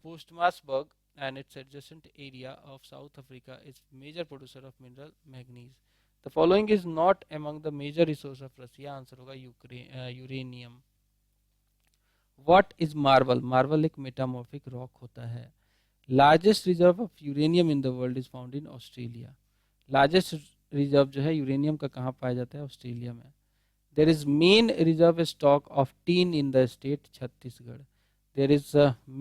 Postmasburg and its adjacent area of South Africa is major producer of mineral manganese. The following is not among the major resource of Russia. Answer होगा uranium. What is marble? Marble एक metamorphic rock होता है. Largest reserve of uranium in the world is found in Australia. Largest reserve जो है uranium का कहाँ पाया जाता है? ऑस्ट्रेलिया में. There is main reserve stock of tin in the state Chhattisgarh. There is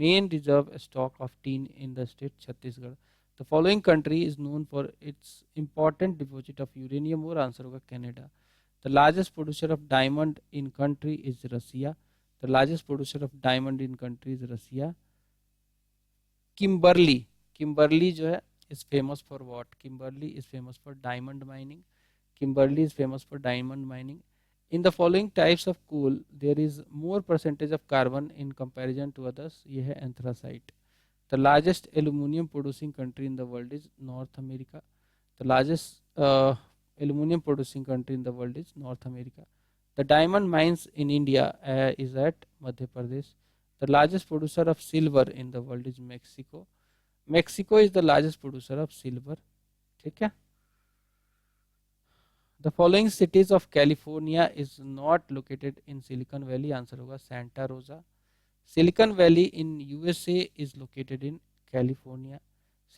main reserve stock of tin in the state Chhattisgarh. The following country is known for its important deposit of uranium और answer होगा Canada. The largest producer of diamond in country is Russia. The largest producer of diamond in country is Russia. Kimberley, Kimberley जो है is famous for what? Kimberley is famous for diamond mining. Kimberley is famous for diamond mining. In the following types of coal, there is more percentage of carbon in comparison to others. ये है anthracite. The largest aluminium producing country in the world is North America. The largest aluminium producing country in the world is North America. The diamond mines in India is at Madhya Pradesh. The largest producer of silver in the world is Mexico. Mexico is the largest producer of silver. ठीक है. The following cities of California is not located in Silicon Valley. Answer होगा Santa Rosa. Silicon Valley in USA is located in California.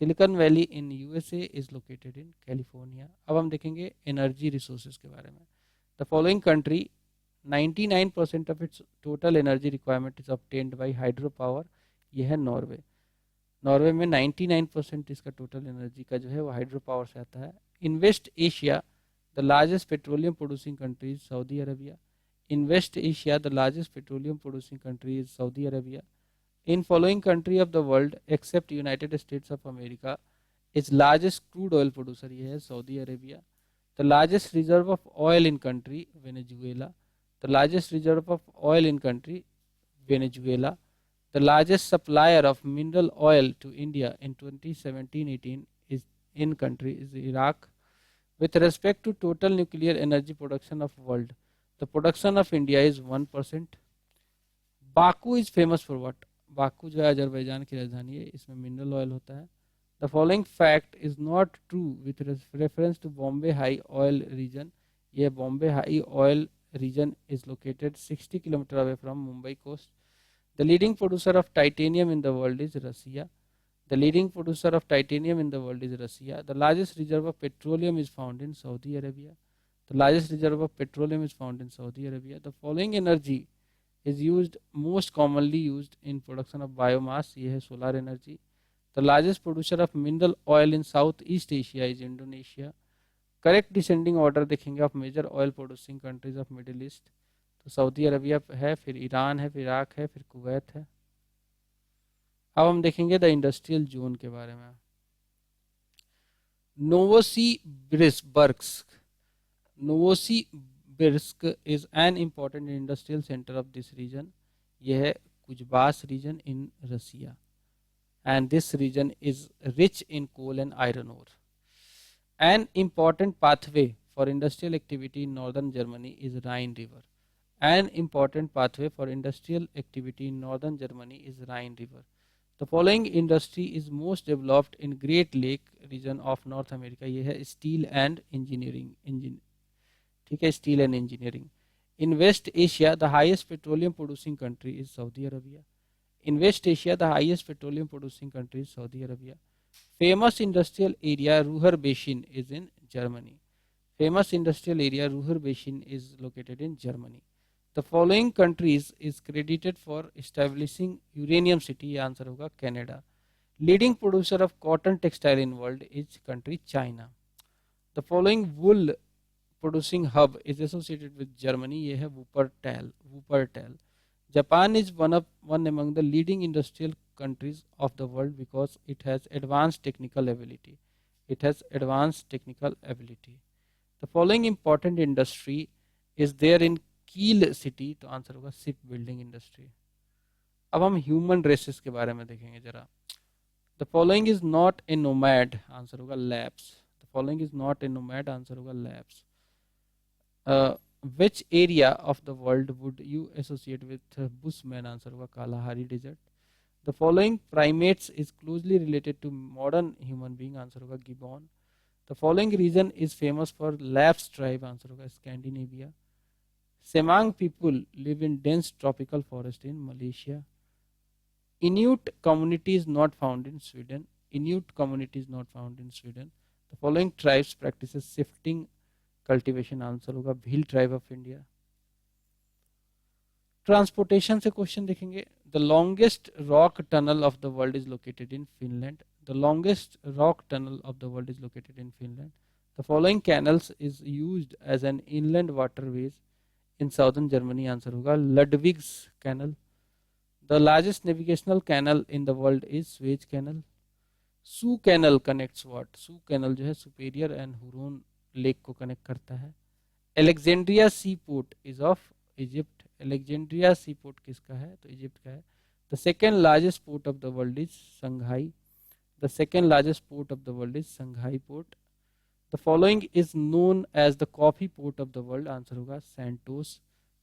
Silicon Valley in USA is located in California. अब हम देखेंगे energy resources के बारे में. The following country 99% of its total energy requirement is obtained by hydropower. यह है Norway. Norway में 99% इसका टोटल एनर्जी का जो है वो हाइड्रो पावर से आता है. In West Asia the largest petroleum producing country is Saudi Arabia. In West Asia the largest petroleum producing country is Saudi Arabia. In following country of the world except United States of America is largest crude oil producer, ये है Saudi Arabia. The largest reserve of oil in country Venezuela. The largest reserve of oil in country Venezuela. The largest supplier of mineral oil to India in 2017-18 is in country is Iraq. With respect to total nuclear energy production of world, the production of India is 1%. Baku is famous for what? Baku जो है Azerbaijan की राजधानी है, इसमें mineral oil होता है. The following fact is not true with reference to Bombay High Oil region. यह Bombay High Oil region is located 60 km away from Mumbai coast. The leading producer of titanium in the world is Russia. The leading producer of titanium in the world is Russia. The largest reserve of petroleum is found in Saudi Arabia. The largest reserve of petroleum is found in Saudi Arabia. The following energy is used most commonly used in production of biomass. ये है solar energy. The largest producer of mineral oil in Southeast Asia is Indonesia. Correct descending order देखेंगे of major oil producing countries of Middle East. तो Saudi Arabia है, फिर Iran है, फिर Iraq है, फिर कुवैत है. अब हम देखेंगे द इंडस्ट्रियल जोन के बारे में. Novosibirsk. Novosibirsk is an important industrial centre of this region. यह है Kuzbass region in Russia and this region is rich in coal and iron ore. An important pathway for industrial activity in northern Germany is Rhine river. An important pathway for industrial activity in northern Germany is Rhine River. The following industry is most developed in Great Lake region of North America. ये है steel and engineering. ठीक है, steel and engineering. In West Asia, the highest petroleum producing country is Saudi Arabia. In West Asia, the highest petroleum producing country is Saudi Arabia. Famous industrial area Ruhr Basin is in Germany. Famous industrial area Ruhr Basin is located in Germany. The following countries is credited for establishing uranium city. Answer होगा Canada. Leading producer of cotton textile in world is country China. The following wool producing hub is associated with Germany. ये है Wuppertal. Wuppertal. Japan is one among the leading industrial countries of the world because it has advanced technical ability. It has advanced technical ability. The following important industry is there in Kiel city. तो answer होगा ship building industry. अब हम human races के बारे में देखेंगे जरा. The following is not a nomad. Answer होगा Lapps. The following is not a nomad. Answer होगा Lapps. Which area of the world would you associate with Bushman. Answer होगा Kalahari desert. The following primates is closely related to modern human being. Answer होगा gibbon. The following region is famous for labs tribe. Answer होगा Scandinavia. Semang people live in dense tropical forest in Malaysia. Inuit community is not found in Sweden. Inuit community is not found in Sweden. The following tribes practices shifting cultivation. Answer होगा Bhil tribe of India. Transportation से question देखेंगे। The longest rock tunnel of the world is located in Finland. The longest rock tunnel of the world is located in Finland. The following canals is used as an inland waterways in southern Germany. Answer होगा Ludwigs canal. The largest navigational canal in the world is Suez canal. Soo canal connects what? Soo canal जो है Superior and Huron lake को connect करता है। Alexandria sea port is of Egypt. Alexandria sea port किसका है? तो Egypt का है। The second largest port of the world is Shanghai. The second largest port of the world is Shanghai port. The following is known as the coffee port of the world. Answer होगा Santos.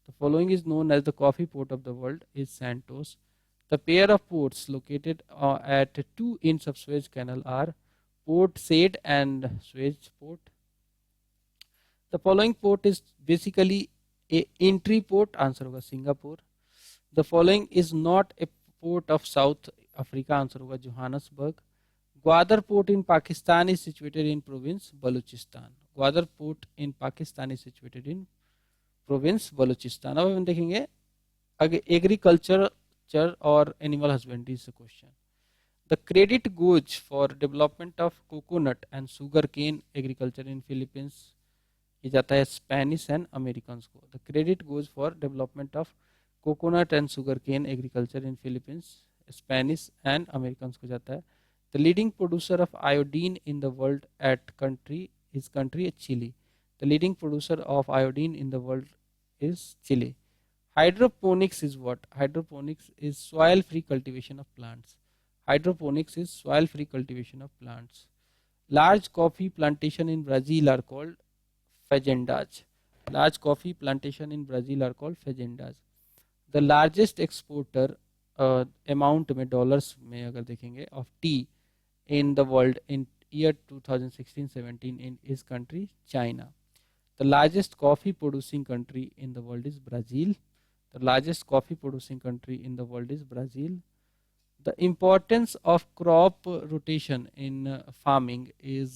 The following is known as the coffee port of the world is Santos. The pair of ports located at two ends of Suez Canal are Port Said and Suez Port. The following port is basically a entry port. Answer होगा Singapore. The following is not a port of South Africa. Answer होगा Johannesburg. Gwadar port in Pakistan is situated in province Balochistan. Gwadar port in Pakistan is situated in province Balochistan. अब हम देखेंगे आगे agriculture और animal husbandry से question. The credit goes for development of coconut and sugar cane agriculture in Philippines. ये जाता है Spanish and American को। The credit goes for development of coconut and sugar cane agriculture in Philippines Spanish and American को जाता है। The leading producer of iodine in the world at country Chile. The leading producer of iodine in the world is Chile. Hydroponics is what? Hydroponics is soil-free cultivation of plants. Hydroponics is soil-free cultivation of plants. Large coffee plantation in Brazil are called fazendas. Large coffee plantation in Brazil are called fazendas. The largest exporter amount में dollars में अगर देखेंगे of tea in the world in year 2016-17 in is country China. The largest coffee producing country in the world is Brazil. The largest coffee producing country in the world is Brazil. The importance of crop rotation in farming is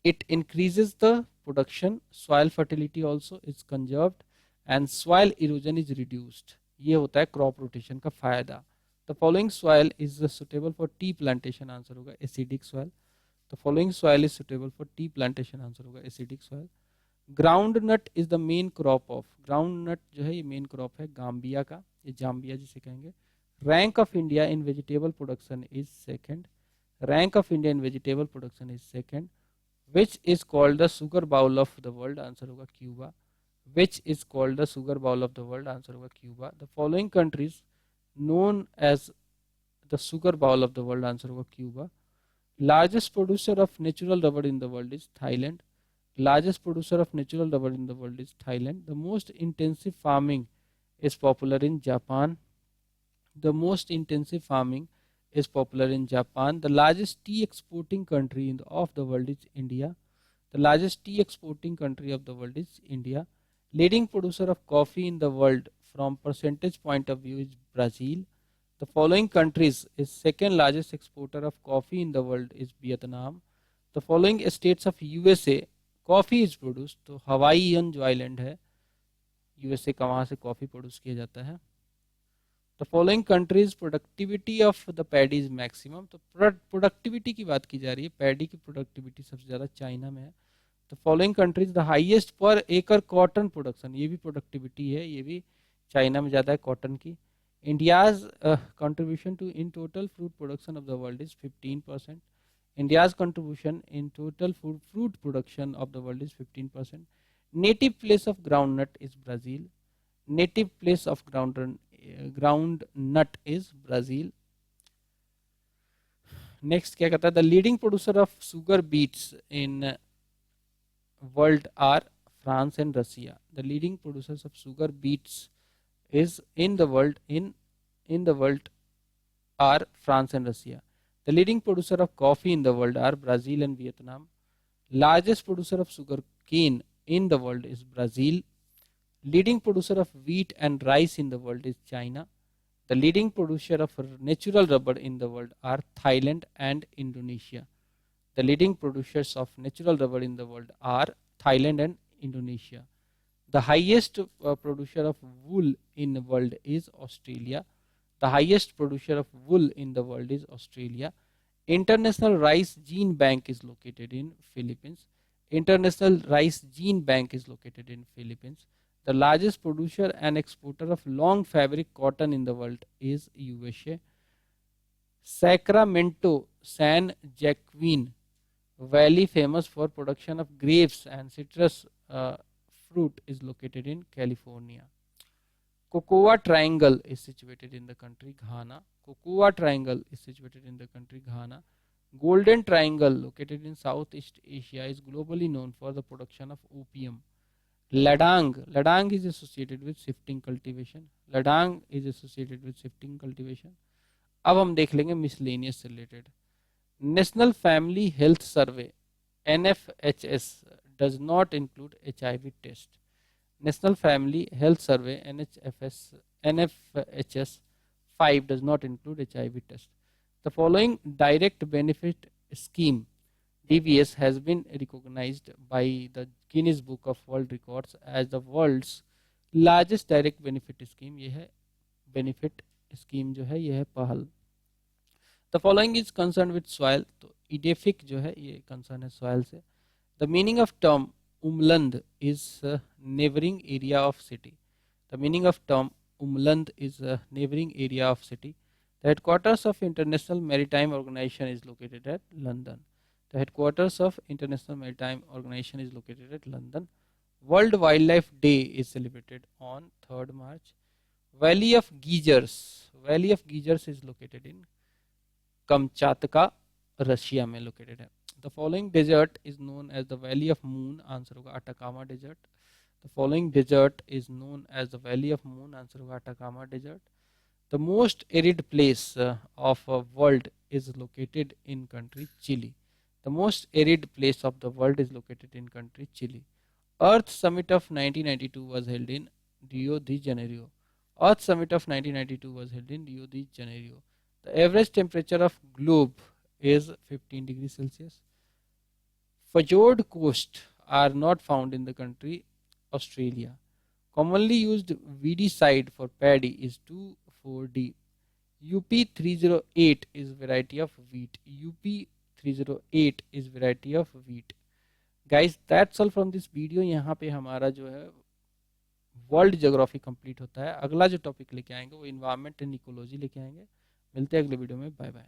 it increases the production, soil fertility also is conserved and soil erosion is reduced. ये होता है crop rotation का फायदा। The following soil is suitable for tea plantation। Answer होगा acidic soil. The following soil is suitable for tea plantation। Answer होगा acidic soil. Ground nut is the main crop of. Ground nut जो है ये main crop है Gambia का, ये Zambia जिसे कहेंगे। Rank of India in vegetable production is second. Rank of India in vegetable production is second. Which is called the sugar bowl of the world. Answer होगा Cuba. Which is called the sugar bowl of the world. Answer होगा Cuba. The following countries known as the sugar bowl of the world. Answer होगा Cuba. Largest producer of natural rubber in the world is Thailand. Largest producer of natural rubber in the world is Thailand. The most intensive farming is popular in Japan. The most intensive farming is popular in Japan. The largest tea exporting country of the world is India. The largest tea exporting country of the world is India. Leading producer of coffee in the world from percentage point of view is Brazil. The following countries is second largest exporter of coffee in the world is Vietnam. The following states of USA coffee is produce. तो Hawaiian जो island है USA का, वहाँ से coffee produce किया जाता है। The following countries productivity of the paddy is maximum. तो प्रोडक्टिविटी की बात की जा रही है, पैडी की प्रोडक्टिविटी सबसे ज़्यादा चाइना में है। The following countries the highest पर एकड़ कॉटन प्रोडक्शन, ये भी प्रोडक्टिविटी है, ये भी चाइना में ज़्यादा है कॉटन की। India's contribution to in total fruit production of the world is 15%. India's contribution in total fruit production of the world is 15%. Native place of groundnut is Brazil. Native place of groundnut is Brazil. Next क्या कहता है? The leading producer of sugar beets in world are France and Russia. The leading producers of sugar beets is in the world are France and Russia. The leading producer of coffee in the world are Brazil and Vietnam. Largest producer of sugar cane in the world is Brazil. Leading producer of wheat and rice in the world is China. The leading producer of natural rubber in the world are Thailand and Indonesia. The leading producers of natural rubber in the world are Thailand and Indonesia. The highest producer of wool in the world is Australia. The highest producer of wool in the world is Australia. International Rice Gene Bank is located in Philippines. International Rice Gene Bank is located in Philippines. The largest producer and exporter of long fabric cotton in the world is USA. Sacramento San Joaquin Valley, famous for production of grapes and citrus fruit, is located in California. Cocoa Triangle is situated in the country Ghana. Cocoa Triangle is situated in the country Ghana. Golden Triangle, located in Southeast Asia, is globally known for the production of opium. Ladang is associated with shifting cultivation. Ladang is associated with shifting cultivation. अब हम देख लेंगे miscellaneous से related. National family health survey NFHS does not include HIV test. National Family Health Survey NFHS 5 does not include HIV test. The following direct benefit scheme DBS has been recognized by the Guinness Book of World Records as the world's largest direct benefit scheme. ये है benefit scheme जो है ये है पहल. The following is concerned with soil. तो EDFIC जो है ये concern है soil से. The meaning of term umland is neighboring area of city. The meaning of term umland is neighboring area of city. The headquarters of International Maritime Organization is located at London. The headquarters of International Maritime Organization is located at London. World Wildlife Day is celebrated on 3rd March. Valley of Geysers is located in Kamchatka, Russia में located है. The following desert is known as the valley of moon. Answer होगा Atacama desert. The following desert is known as the valley of moon. Answer होगा Atacama desert. The most arid place of world is located in country Chile. The most arid place of the world is located in country Chile. Earth Summit of 1992 was held in Rio de Janeiro. Earth Summit of 1992 was held in Rio de Janeiro. The average temperature of globe is 15 degrees Celsius. Fjord coast are not found in the country Australia. Commonly used weedicide for paddy is 2,4-D. UP308 is variety of wheat. UP308 is variety of wheat. Guys, that's all from this video. यहाँ पे हमारा जो है world geography complete होता है. अगला जो topic लेके आएंगे वो इन्वायरमेंट एंड इकोलॉजी लेके आएंगे. मिलते हैं अगले वीडियो में. Bye bye.